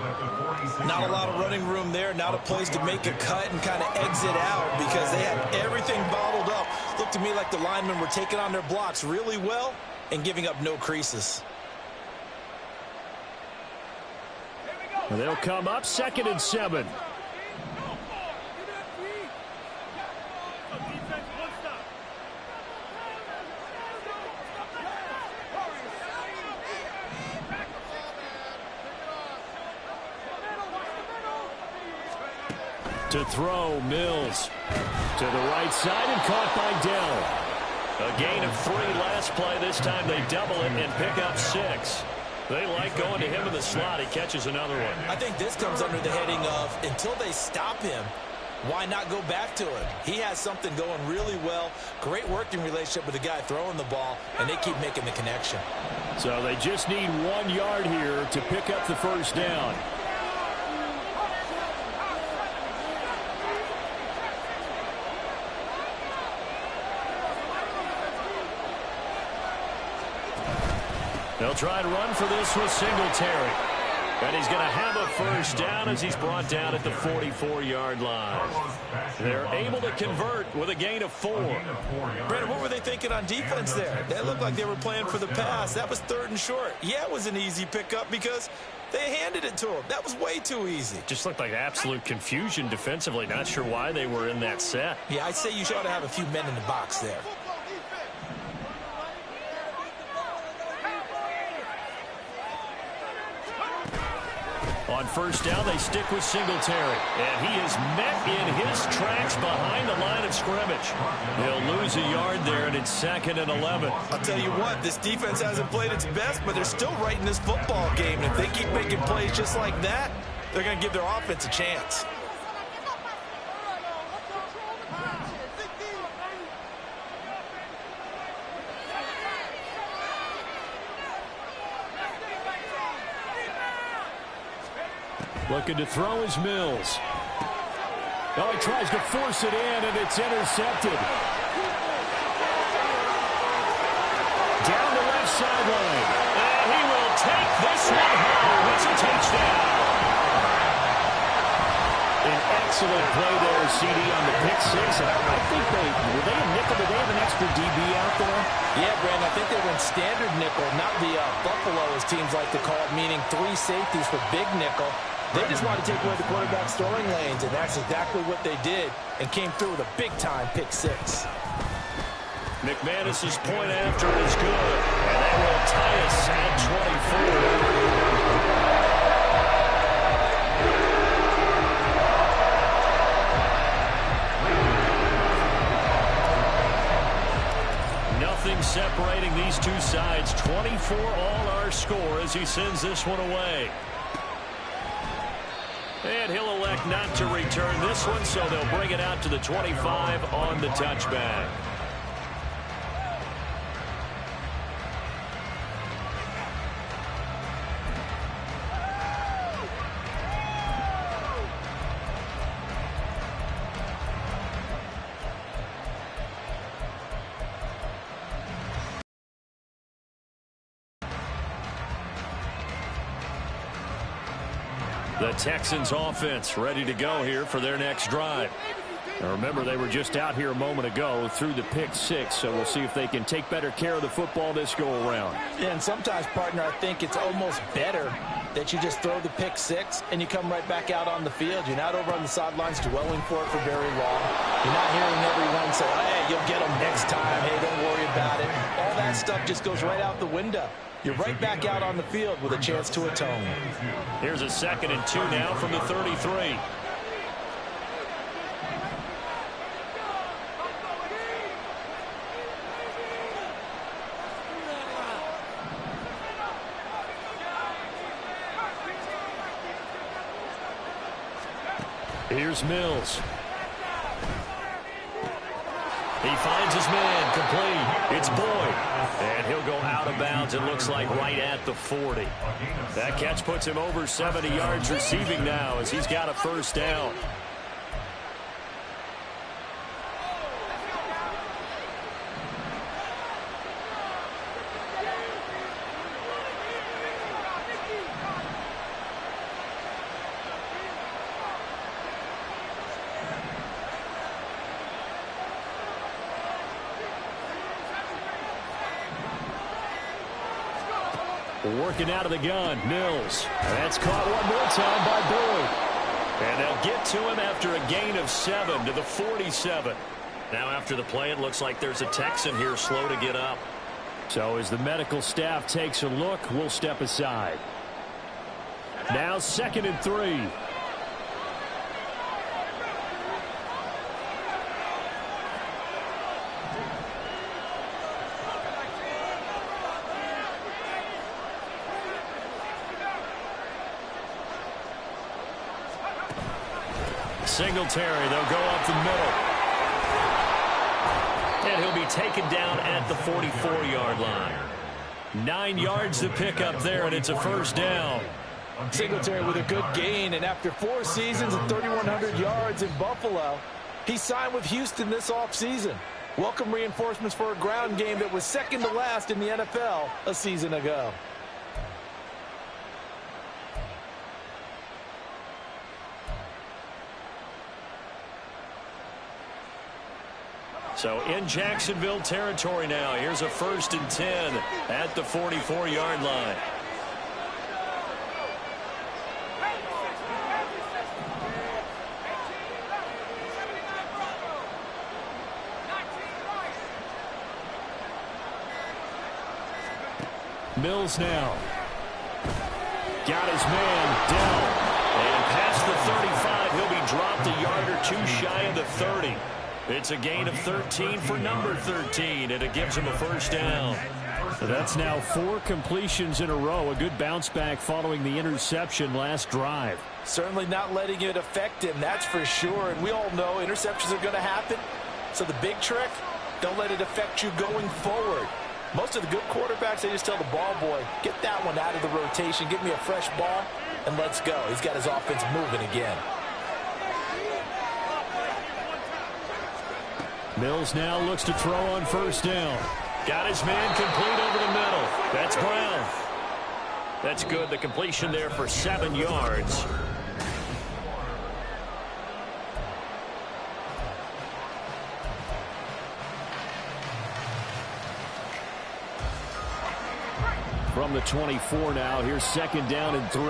[SPEAKER 5] Not a lot of running room there, not a place to make a cut and kind of exit out, because they had everything bottled up. Looked to me like the linemen were taking on their blocks really well and giving up no creases.
[SPEAKER 6] They'll come up 2nd and 7. To throw, Mills. To the right side and caught by Dell.
[SPEAKER 2] A gain of 3 last play. This time they double it and pick up 6. They like going to him in the slot. He catches another one.
[SPEAKER 5] I think this comes under the heading of until they stop him, why not go back to him? He has something going really well. Great working relationship with the guy throwing the ball, and they keep making the connection.
[SPEAKER 6] So they just need 1 yard here to pick up the first down. They'll try to run for this with Singletary. And he's going to have a first down as he's brought down at the 44-yard line. They're able to convert with a gain of 4.
[SPEAKER 5] Brandon, what were they thinking on defense there? They looked like they were playing for the pass. That was 3rd and short. Yeah, it was an easy pickup because they handed it to him. That was way too easy.
[SPEAKER 2] Just looked like absolute confusion defensively. Not sure why they were in that set.
[SPEAKER 5] Yeah, I'd say you should have a few men in the box there.
[SPEAKER 2] On first down, they stick with Singletary. And he is met in his tracks behind the line of scrimmage. They'll lose a yard there, and it's 2nd and 11.
[SPEAKER 5] I'll tell you what, this defense hasn't played its best, but they're still right in this football game. And if they keep making plays just like that, they're going to give their offense a chance.
[SPEAKER 6] Looking to throw is Mills. Oh, he tries to force it in, and it's intercepted. Down the left sideline.
[SPEAKER 2] And he will take this one home. It's a touchdown.
[SPEAKER 6] An excellent play there, CD, on the pick six. And I think were they a nickel? Did they have an extra DB out there?
[SPEAKER 5] Yeah, Brandon, I think they went standard nickel, not the Buffalo, as teams like to call it, meaning 3 safeties for big nickel. They just wanted to take away the quarterback's throwing lanes, and that's exactly what they did, and came through with a big-time pick six.
[SPEAKER 2] McManus's point after is good, and that will tie us at 24. Nothing separating these two sides. 24 all our score as he sends this one away. And he'll elect not to return this one, so they'll bring it out to the 25 on the touchback. The Texans offense ready to go here for their next drive. Now remember, they were just out here a moment ago through the pick six, so we'll see if they can take better care of the football this go around.
[SPEAKER 5] Yeah, and sometimes, partner, I think it's almost better that you just throw the pick six and you come right back out on the field. You're not over on the sidelines dwelling for it for very long. You're not hearing everyone say, hey, you'll get them next time. Hey, don't worry about it. All that stuff just goes right out the window. You're right back out on the field with a chance to atone.
[SPEAKER 2] Here's a 2nd and 2 now from the 33. Here's Mills. He finds his man, complete. It's Boyd. And he'll go out of bounds, it looks like right at the 40. That catch puts him over 70 yards receiving now as he's got a first down. Working out of the gun, Mills. That's caught one more time by Boyd. And they'll get to him after a gain of 7 to the 47. Now after the play, it looks like there's a Texan here slow to get up.
[SPEAKER 6] So as the medical staff takes a look, we'll step aside. Now 2nd and 3.
[SPEAKER 2] Singletary, they'll go up the middle. And he'll be taken down at the 44-yard line. 9 yards to pick up there, and it's a first down.
[SPEAKER 4] Singletary with a good gain, and after 4 seasons and 3,100 yards in Buffalo, he signed with Houston this offseason. Welcome reinforcements for a ground game that was second to last in the NFL a season ago.
[SPEAKER 2] So in Jacksonville territory now. Here's a 1st and 10 at the 44-yard line.
[SPEAKER 6] Mills now. Got his man down.
[SPEAKER 2] And past the 35, he'll be dropped a yard or 2 shy of the 30. It's a gain of 13 for number 13, and it gives him a first down.
[SPEAKER 6] So that's now 4 completions in a row. A good bounce back following the interception last drive.
[SPEAKER 4] Certainly not letting it affect him, that's for sure. And we all know interceptions are going to happen. So the big trick, don't let it affect you going forward. Most of the good quarterbacks, they just tell the ball boy, get that one out of the rotation, give me a fresh ball, and let's go. He's got his offense moving again.
[SPEAKER 6] Mills now looks to throw on first down.
[SPEAKER 2] Got his man complete over the middle. That's Brown. That's good. The completion there for 7 yards.
[SPEAKER 6] From the 24 now, here's 2nd down and 3.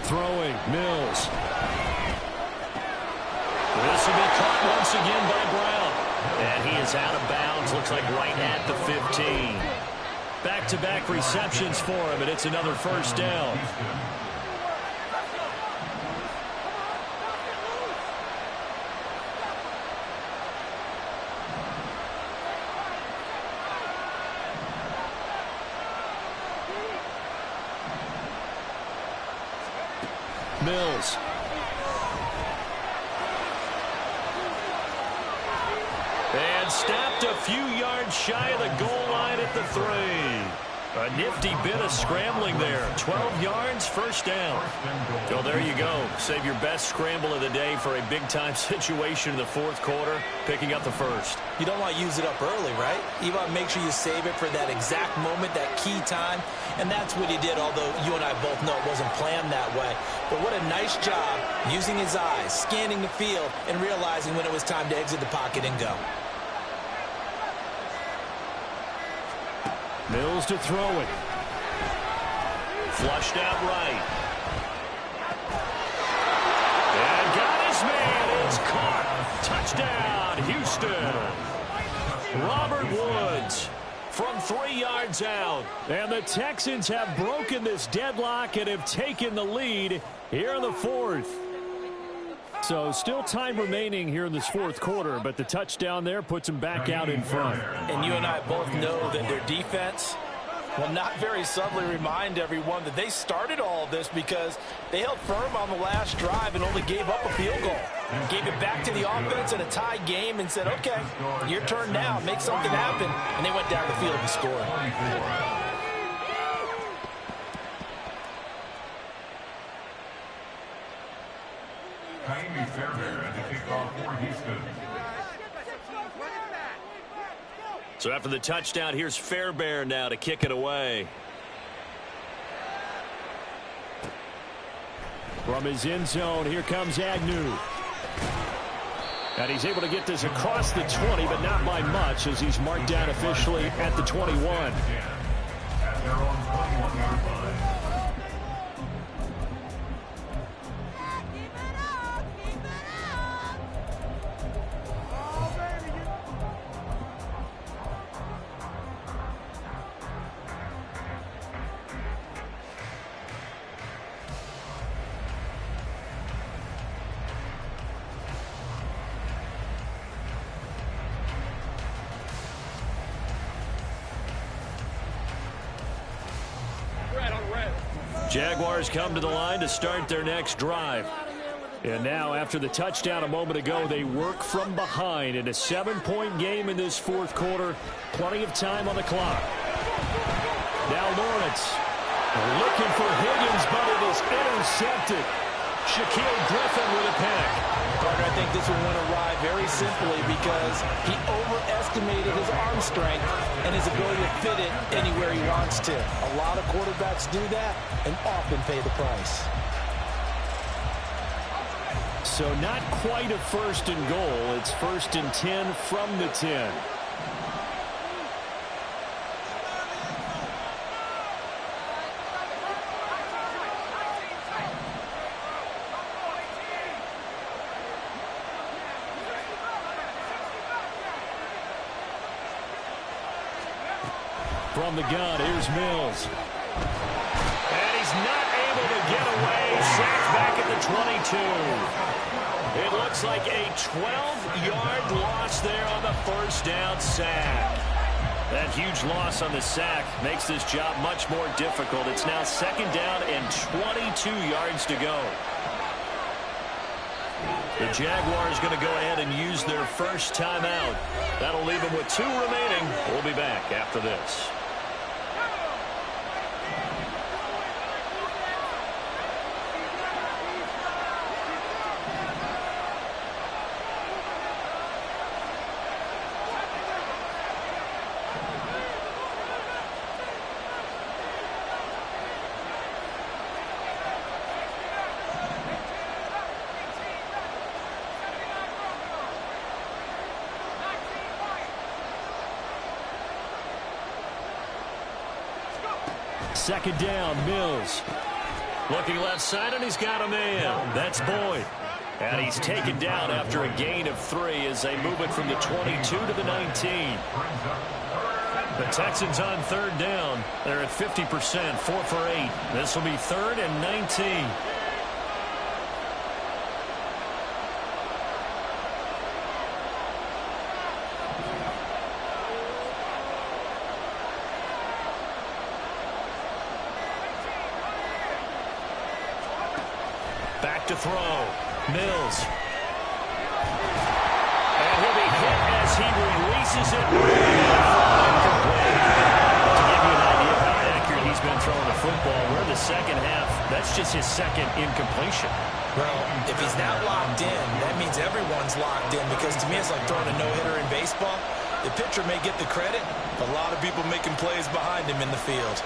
[SPEAKER 6] Throwing, Mills.
[SPEAKER 2] This will be caught once again by Brown. And he is out of bounds, looks like right at the 15. Back-to-back receptions for him, and it's another first down.
[SPEAKER 6] Mills.
[SPEAKER 2] And stopped a few yards shy of the goal line at the 3. A nifty bit of scrambling there. 12 yards, first down. So there you go. Save your best scramble of the day for a big-time situation in the 4th quarter, picking up the first.
[SPEAKER 5] You don't want to use it up early, right? You want to make sure you save it for that exact moment, that key time. And that's what he did, although you and I both know it wasn't planned that way. But what a nice job using his eyes, scanning the field, and realizing when it was time to exit the pocket and go.
[SPEAKER 6] Mills to throw it.
[SPEAKER 2] Flushed out right. And got his man. It's caught. Touchdown, Houston. Robert Woods from 3 yards out.
[SPEAKER 6] And the Texans have broken this deadlock and have taken the lead here in the 4th. So still time remaining here in this 4th quarter, but the touchdown there puts them back out in front.
[SPEAKER 5] And you and I both know that their defense will not very subtly remind everyone that they started all of this because they held firm on the last drive and only gave up a field goal. Gave it back to the offense in a tie game and said, okay, your turn now, make something happen. And they went down the field and scored.
[SPEAKER 2] So after the touchdown, here's Fairbairn now to kick it away.
[SPEAKER 6] From his end zone, here comes Agnew. And he's able to get this across the 20, but not by much as he's marked down officially at the 21. Jaguars come to the line to start their next drive. And now, after the touchdown a moment ago, they work from behind in a 7-point game in this fourth quarter. Plenty of time on the clock. Now Lawrence looking for Higgins, but it is intercepted. Shaquille Griffin with a pick.
[SPEAKER 5] Carter, I think this one went awry very simply because he overestimated his arm strength and his ability to fit it anywhere he wants to. A lot of quarterbacks do that and often pay the price.
[SPEAKER 6] So not quite a first and goal. It's first and 10 from the 10. From the gun, here's Mills. And he's not able to get away. Sacked back at the 22. It looks like a 12-yard loss there on the first down sack. That huge loss on the sack makes this job much more difficult. It's now second down and 22 yards to go. The Jaguars going to go ahead and use their first timeout. That'll leave them with 2 remaining. We'll be back after this. Second down, Mills. Looking left side, and he's got a man. That's Boyd. And he's taken down after a gain of 3 as they move it from the 22 to the 19. The Texans on third down. They're at 50%, 4 for 8. This will be 3rd and 19. Back to throw. Mills. And he'll be hit as he releases it. Incomplete. To give you an idea of how accurate he's been throwing the football, we're in the second half. That's just his second incompletion.
[SPEAKER 5] Well, if he's not locked in, that means everyone's locked in, because to me it's like throwing a no-hitter in baseball. The pitcher may get the credit, but a lot of people making plays behind him in the field.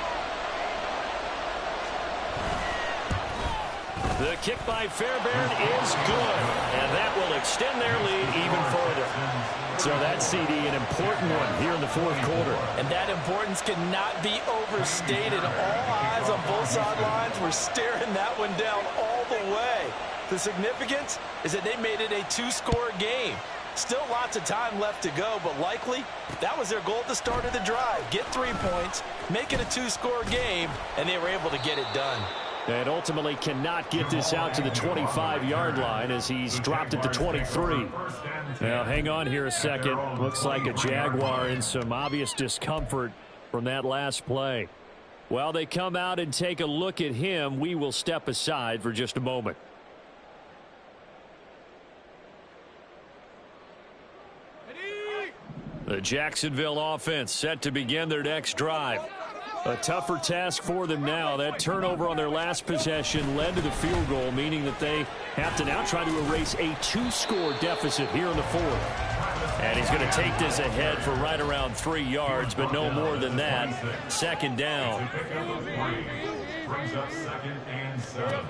[SPEAKER 6] The kick by Fairbairn is good, and that will extend their lead even further. So that CD, an important one here in the fourth quarter.
[SPEAKER 5] And that importance cannot be overstated. All eyes on both sidelines were staring that one down all the way. The significance is that they made it a 2-score game. Still lots of time left to go, but likely that was their goal at the start of the drive. Get 3 points, make it a 2-score game, and they were able to get it done.
[SPEAKER 6] And ultimately cannot get this out to the 25-yard line as he's dropped it to 23. Now, hang on here a second. Looks like a Jaguar in some obvious discomfort from that last play. While they come out and take a look at him, we will step aside for just a moment. The Jacksonville offense set to begin their next drive. A tougher task for them now. That turnover on their last possession led to the field goal, meaning that they have to now try to erase a 2-score deficit here in the fourth. And he's going to take this ahead for right around 3 yards, but no more than that. Second down.
[SPEAKER 3] Brings up 2nd and 7.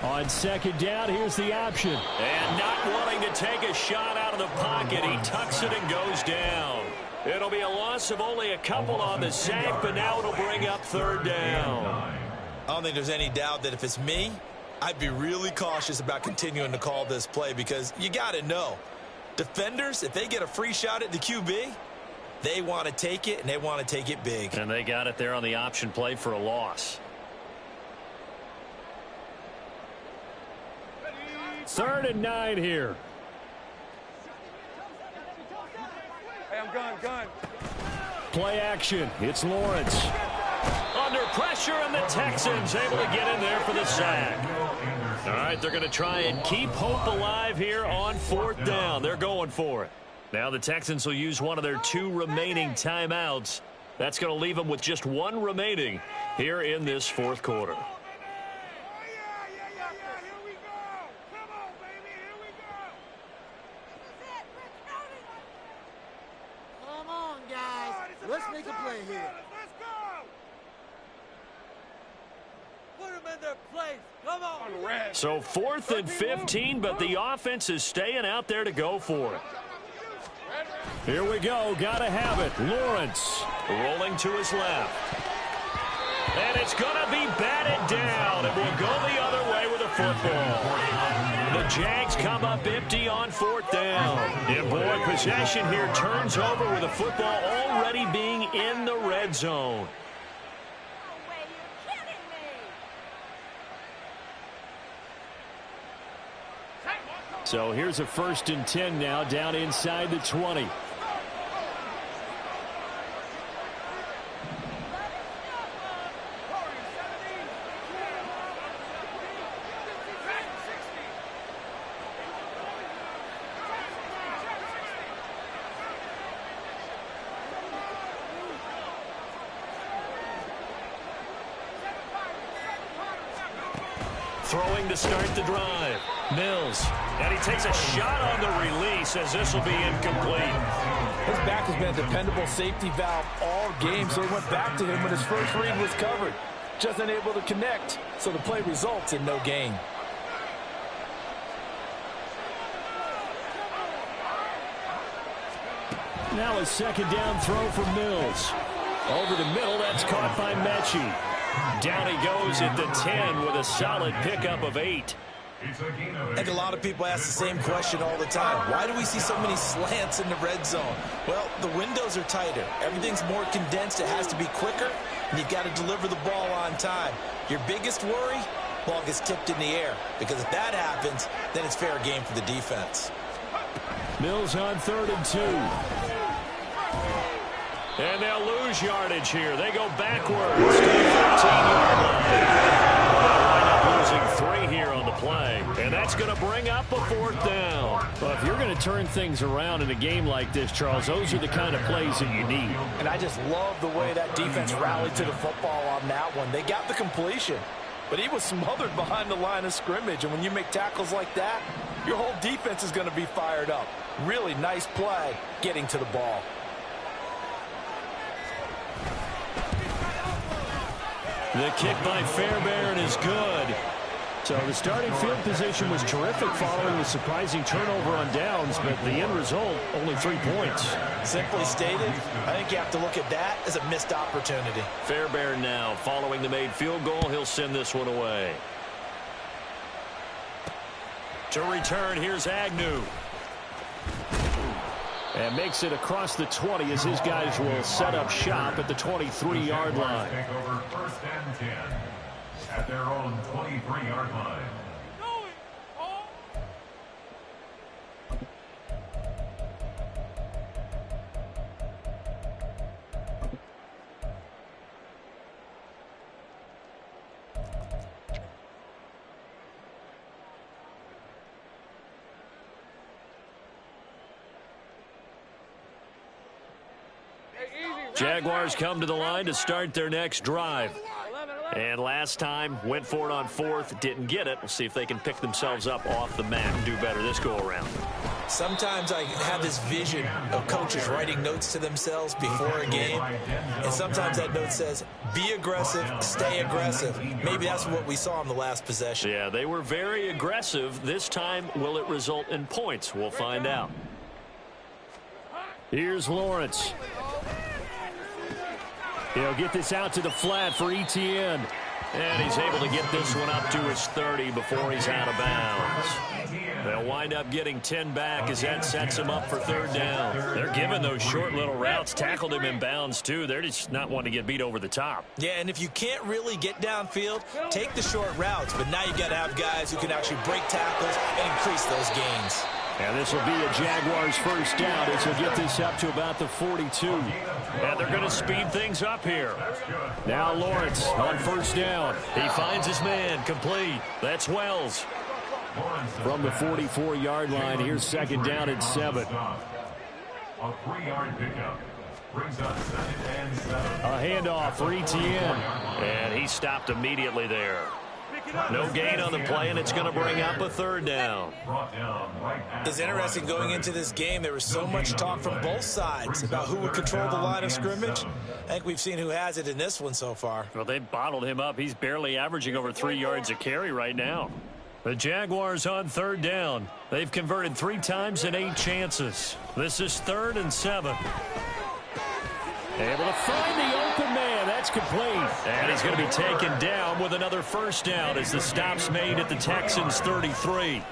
[SPEAKER 6] On second down, here's the option. And not wanting to take a shot out of the pocket, he tucks it and goes down. It'll be a loss of only a couple on the sack, but now it'll bring up 3rd down.
[SPEAKER 5] I don't think there's any doubt that if it's me, I'd be really cautious about continuing to call this play, because you got to know, defenders, if they get a free shot at the QB, they want to take it, and they want to take it big.
[SPEAKER 6] And they got it there on the option play for a loss. 3rd and 9 here.
[SPEAKER 1] Hey, I'm gun.
[SPEAKER 6] Play action. It's Lawrence.
[SPEAKER 2] Under pressure, and the Texans able to get in there for the sack. All right, they're going to try and keep hope alive here on 4th down. They're going for it. Now the Texans will use one of their 2 remaining timeouts. That's going to leave them with just 1 remaining here in this 4th quarter.
[SPEAKER 7] Come on, guys. Let's make a play here. Put them in their place. Come on.
[SPEAKER 2] So 4th and 15, but the offense is staying out there to go for it.
[SPEAKER 6] Here we go. Got to have it. Lawrence
[SPEAKER 2] rolling to his left. And it's going to be batted down. It will go the other way with a football. The Jags come up empty on 4th down. And boy, possession here turns over with the football already being in the red zone.
[SPEAKER 6] So here's a 1st and 10 now down inside the 20.
[SPEAKER 2] Throwing to start the drive. Mills. And he takes a shot on the release as this will be incomplete.
[SPEAKER 4] His back has been a dependable safety valve all game, so he went back to him when his first read was covered. Just unable to connect, so the play results in no gain.
[SPEAKER 6] Now a 2nd down throw for Mills. Over the middle, that's caught by Mechie.
[SPEAKER 2] Down he goes at the 10 with a solid pickup of 8.
[SPEAKER 5] I think a lot of people ask the same question all the time. Why do we see so many slants in the red zone? Well, the windows are tighter. Everything's more condensed. It has to be quicker, and you've got to deliver the ball on time. Your biggest worry, ball gets tipped in the air, because if that happens, then it's fair game for the defense.
[SPEAKER 6] Mills on 3rd and 2.
[SPEAKER 2] And they'll lose yardage here. They go backwards to the 13-yard line. They'll wind up losing 3 here on the play. And that's going to bring up a 4th down.
[SPEAKER 6] Well, if you're going to turn things around in a game like this, Charles, those are the kind of plays that you need.
[SPEAKER 4] And I just love the way that defense rallied to the football on that one. They got the completion, but he was smothered behind the line of scrimmage. And when you make tackles like that, your whole defense is going to be fired up. Really nice play getting to the ball.
[SPEAKER 2] The kick by Fairbairn is good.
[SPEAKER 6] So the starting field position was terrific following the surprising turnover on downs, but the end result, only 3 points.
[SPEAKER 5] Simply stated, I think you have to look at that as a missed opportunity.
[SPEAKER 2] Fairbairn now following the made field goal. He'll send this one away. To return, here's Agnew.
[SPEAKER 6] And makes it across the 20 as his guys will set up shop at the 23-yard line.
[SPEAKER 3] Take over 1st and 10 at their own 23-yard line.
[SPEAKER 2] Jaguars come to the line to start their next drive. And last time, went for it on 4th, didn't get it. We'll see if they can pick themselves up off the mat and do better this go-around.
[SPEAKER 5] Sometimes I have this vision of coaches writing notes to themselves before a game, and sometimes that note says, be aggressive, stay aggressive. Maybe that's what we saw in the last possession.
[SPEAKER 2] Yeah, they were very aggressive. This time, will it result in points? We'll find out.
[SPEAKER 6] Here's Lawrence. He'll get this out to the flat for Etienne.
[SPEAKER 2] And he's able to get this one up to his 30 before he's out of bounds. They'll wind up getting 10 back as that sets him up for 3rd down. They're giving those short little routes. Tackled him in bounds, too. They're just not wanting to get beat over the top.
[SPEAKER 5] Yeah, and if you can't really get downfield, take the short routes. But now you got to have guys who can actually break tackles and increase those gains.
[SPEAKER 6] And this will be a Jaguars first down as he'll get this up to about the 42.
[SPEAKER 2] And they're going to speed things up here.
[SPEAKER 6] Now Lawrence on first down.
[SPEAKER 2] He finds his man, complete. That's Wells.
[SPEAKER 6] From the 44-yard line, here's second down and 7.
[SPEAKER 3] A 3-yard pickup brings up second and 7.
[SPEAKER 6] A handoff for Etienne.
[SPEAKER 2] And he stopped immediately there. No gain on the play, and it's going to bring up a third down.
[SPEAKER 5] It's interesting going into this game. There was so much talk from both sides about who would control the line of scrimmage. I think we've seen who has it in this one so far.
[SPEAKER 2] Well, they bottled him up. He's barely averaging over 3 yards a carry right now. The Jaguars on third down. They've converted 3 times in 8 chances. This is 3rd and 7.
[SPEAKER 6] Able to find the open man. That's complete.
[SPEAKER 2] And he's going to be taken down with another first down as the stop's made at the Texans' 33.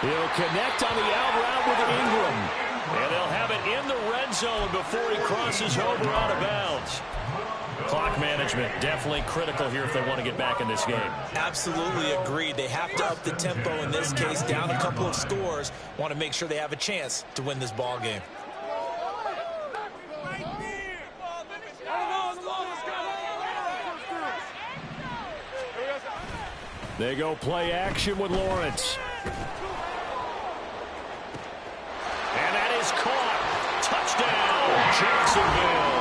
[SPEAKER 6] He'll connect on the out route with Ingram.
[SPEAKER 2] And they'll have it in the red zone before he crosses over out of bounds. Clock management definitely critical here if they want to get back in this game.
[SPEAKER 5] Absolutely agreed. They have to up the tempo in this case, down a couple of scores. Want to make sure they have a chance to win this ball game.
[SPEAKER 6] They go play action with Lawrence.
[SPEAKER 2] And that is caught. Touchdown, Jacksonville.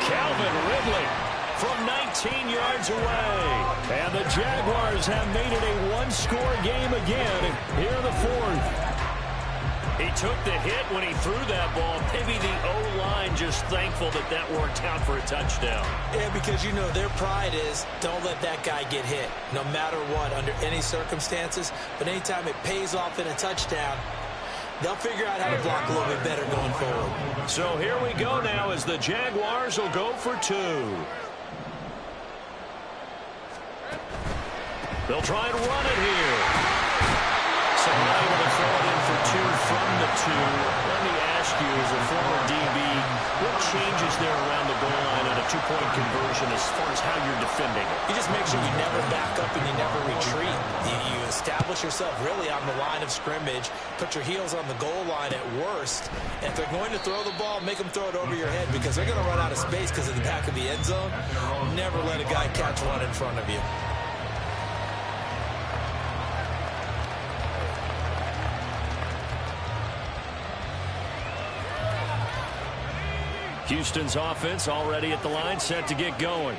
[SPEAKER 2] Calvin Ridley from 19 yards away.
[SPEAKER 6] And the Jaguars have made it a one-score game again here in the 4th.
[SPEAKER 2] He took the hit when he threw that ball. Maybe the O-line just thankful that that worked out for a touchdown.
[SPEAKER 5] Yeah, because, you know, their pride is don't let that guy get hit, no matter what, under any circumstances. But anytime it pays off in a touchdown, they'll figure out how to block a little bit better going forward.
[SPEAKER 2] So here we go now as the Jaguars will go for 2. They'll try and run it here. So not able to throw it in for 2 from the 2. Let me ask you, as a former DB, what changes there around the goal line on a 2-point conversion as far as how you're defending it?
[SPEAKER 5] You just make sure you never back up and you never retreat. You establish yourself really on the line of scrimmage, put your heels on the goal line at worst. And if they're going to throw the ball, make them throw it over your head because they're going to run out of space because of the back of the end zone. Never let a guy catch one in front of you.
[SPEAKER 2] Houston's offense already at the line, set to get going.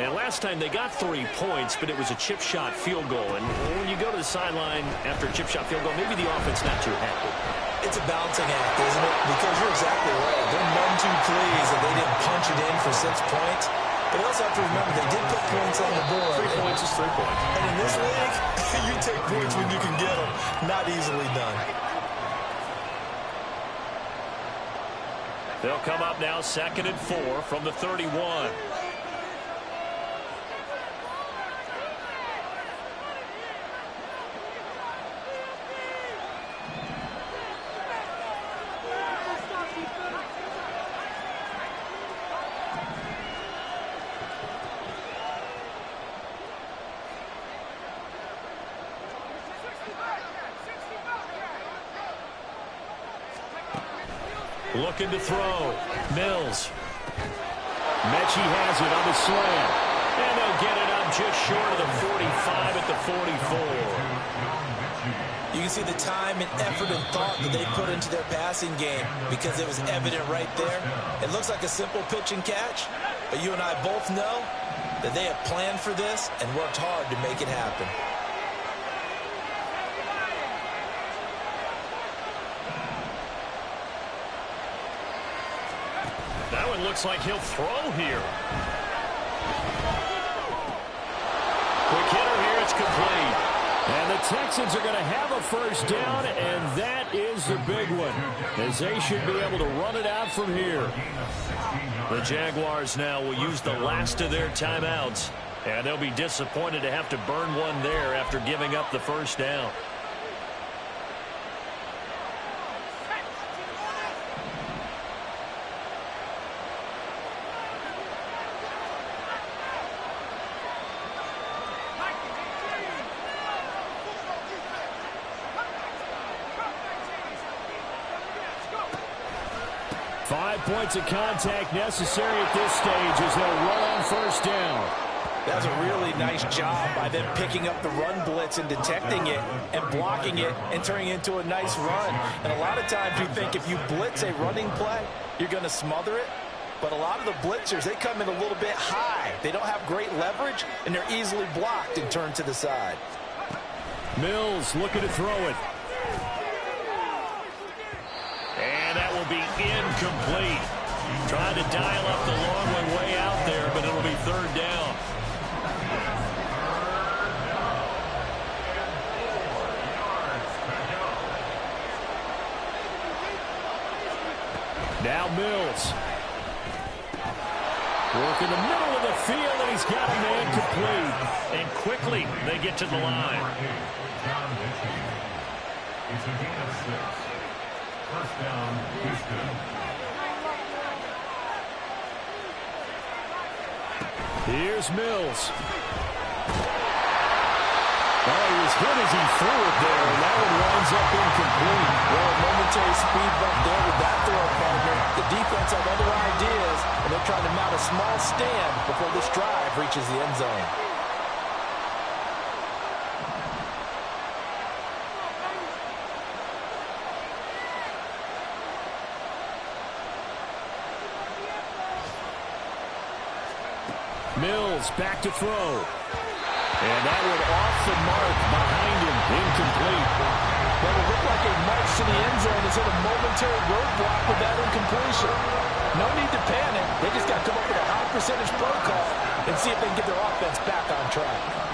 [SPEAKER 2] And last time they got 3 points, but it was a chip shot field goal. And when you go to the sideline after a chip shot field goal, maybe the offense not too happy.
[SPEAKER 5] It's a balancing act, isn't it? Because you're exactly right. They're none too pleased that they didn't punch it in for 6 points. But you also have to remember they did put points on the board.
[SPEAKER 2] 3 points is 3 points.
[SPEAKER 5] And in this league, you take points when you can get them. Not easily done.
[SPEAKER 2] They'll come up now 2nd and 4 from the 31. Looking to throw. Mills.
[SPEAKER 6] Mechie has it on the slant.
[SPEAKER 2] And they'll get it up just short of the 45 at the 44.
[SPEAKER 5] You can see the time and effort and thought that they put into their passing game because it was evident right there. It looks like a simple pitch and catch, but you and I both know that they have planned for this and worked hard to make it happen.
[SPEAKER 2] That one looks like he'll throw here. Quick hitter here, it's complete.
[SPEAKER 6] And the Texans are going to have a first down, and that is the big one, as they should be able to run it out from here.
[SPEAKER 2] The Jaguars now will use the last of their timeouts, and they'll be disappointed to have to burn one there after giving up the first down.
[SPEAKER 6] 5 points of contact necessary at this stage as they'll run on first down.
[SPEAKER 5] That's a really nice job by them picking up the run blitz and detecting it and blocking it and turning it into a nice run. And a lot of times you think if you blitz a running play, you're going to smother it. But a lot of the blitzers, they come in a little bit high. They don't have great leverage, and they're easily blocked and turned to the side.
[SPEAKER 6] Mills looking to throw it.
[SPEAKER 2] And that will be incomplete. Trying to dial up the long one way out there, but it'll be third down.
[SPEAKER 6] Now Mills. Work in the middle of the field, and he's got a man complete.
[SPEAKER 2] And quickly, they get to the line.
[SPEAKER 3] It's a gain of 6. First down, Houston.
[SPEAKER 6] Here's Mills. Oh, he was hit as he threw it there, and that one winds up incomplete.
[SPEAKER 5] Well, momentary speed bump there with that throw, partner. The defense have other ideas, and they're trying to mount a small stand before this drive reaches the end zone.
[SPEAKER 6] Mills back to throw. And that one off the mark behind him. Incomplete.
[SPEAKER 5] Well, it looked like a march to the end zone is in a momentary roadblock with that incompletion. No need to panic. They just got to come up with a high percentage play call and see if they can get their offense back on track.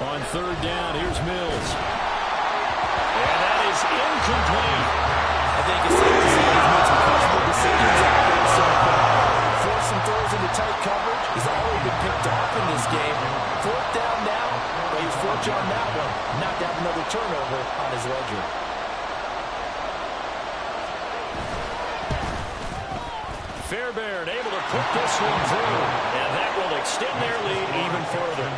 [SPEAKER 6] On third down, here's Mills. And that is incomplete.
[SPEAKER 5] I think it's safe to say he's made some questionable decisions out there so far. Forcing throws into tight coverage. He's already been picked off in this game. Fourth down now, but he's fortunate on that one not to have another turnover on his ledger.
[SPEAKER 2] Fairbairn able to put this one through, and that will extend their lead even further.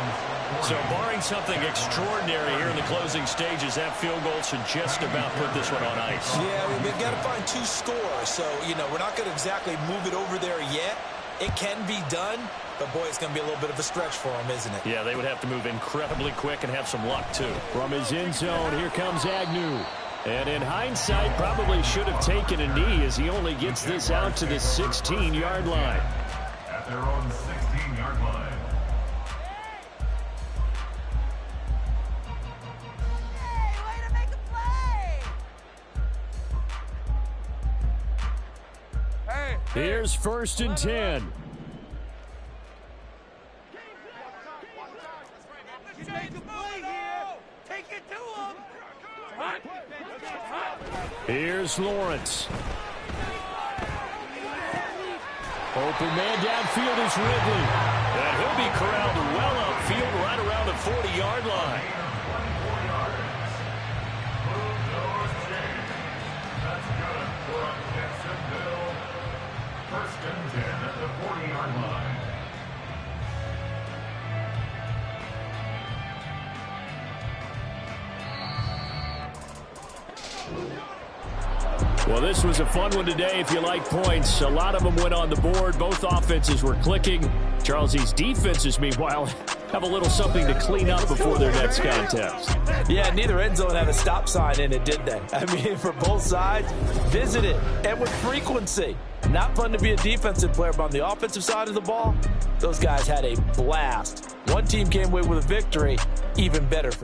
[SPEAKER 2] So barring something extraordinary here in the closing stages, that field goal should just about put this one on ice.
[SPEAKER 5] Yeah, we've got to find 2 scores. So, we're not going to exactly move it over there yet. It can be done, but, boy, it's going to be a little bit of a stretch for them, isn't it?
[SPEAKER 2] Yeah, they would have to move incredibly quick and have some luck, too.
[SPEAKER 6] From his end zone, here comes Agnew. And in hindsight, probably should have taken a knee as he only gets this out to the 16-yard line.
[SPEAKER 3] At their own 16-yard line.
[SPEAKER 6] Here's first and 10. Here's Lawrence. Open man downfield is Ridley.
[SPEAKER 2] And he'll be corralled well upfield right around the 40-yard line.
[SPEAKER 3] That's good for Jacksonville. First and 10 at the 40-yard line.
[SPEAKER 6] Well, this was a fun one today if you like points. A lot of them went on the board. Both offenses were clicking. Charles, these defenses, meanwhile, have a little something to clean up before their next contest.
[SPEAKER 5] Yeah, neither end zone had a stop sign in it, did they? I mean, for both sides, visit it, and with frequency. Not fun to be a defensive player, but on the offensive side of the ball, those guys had a blast. One team came away with a victory, even better for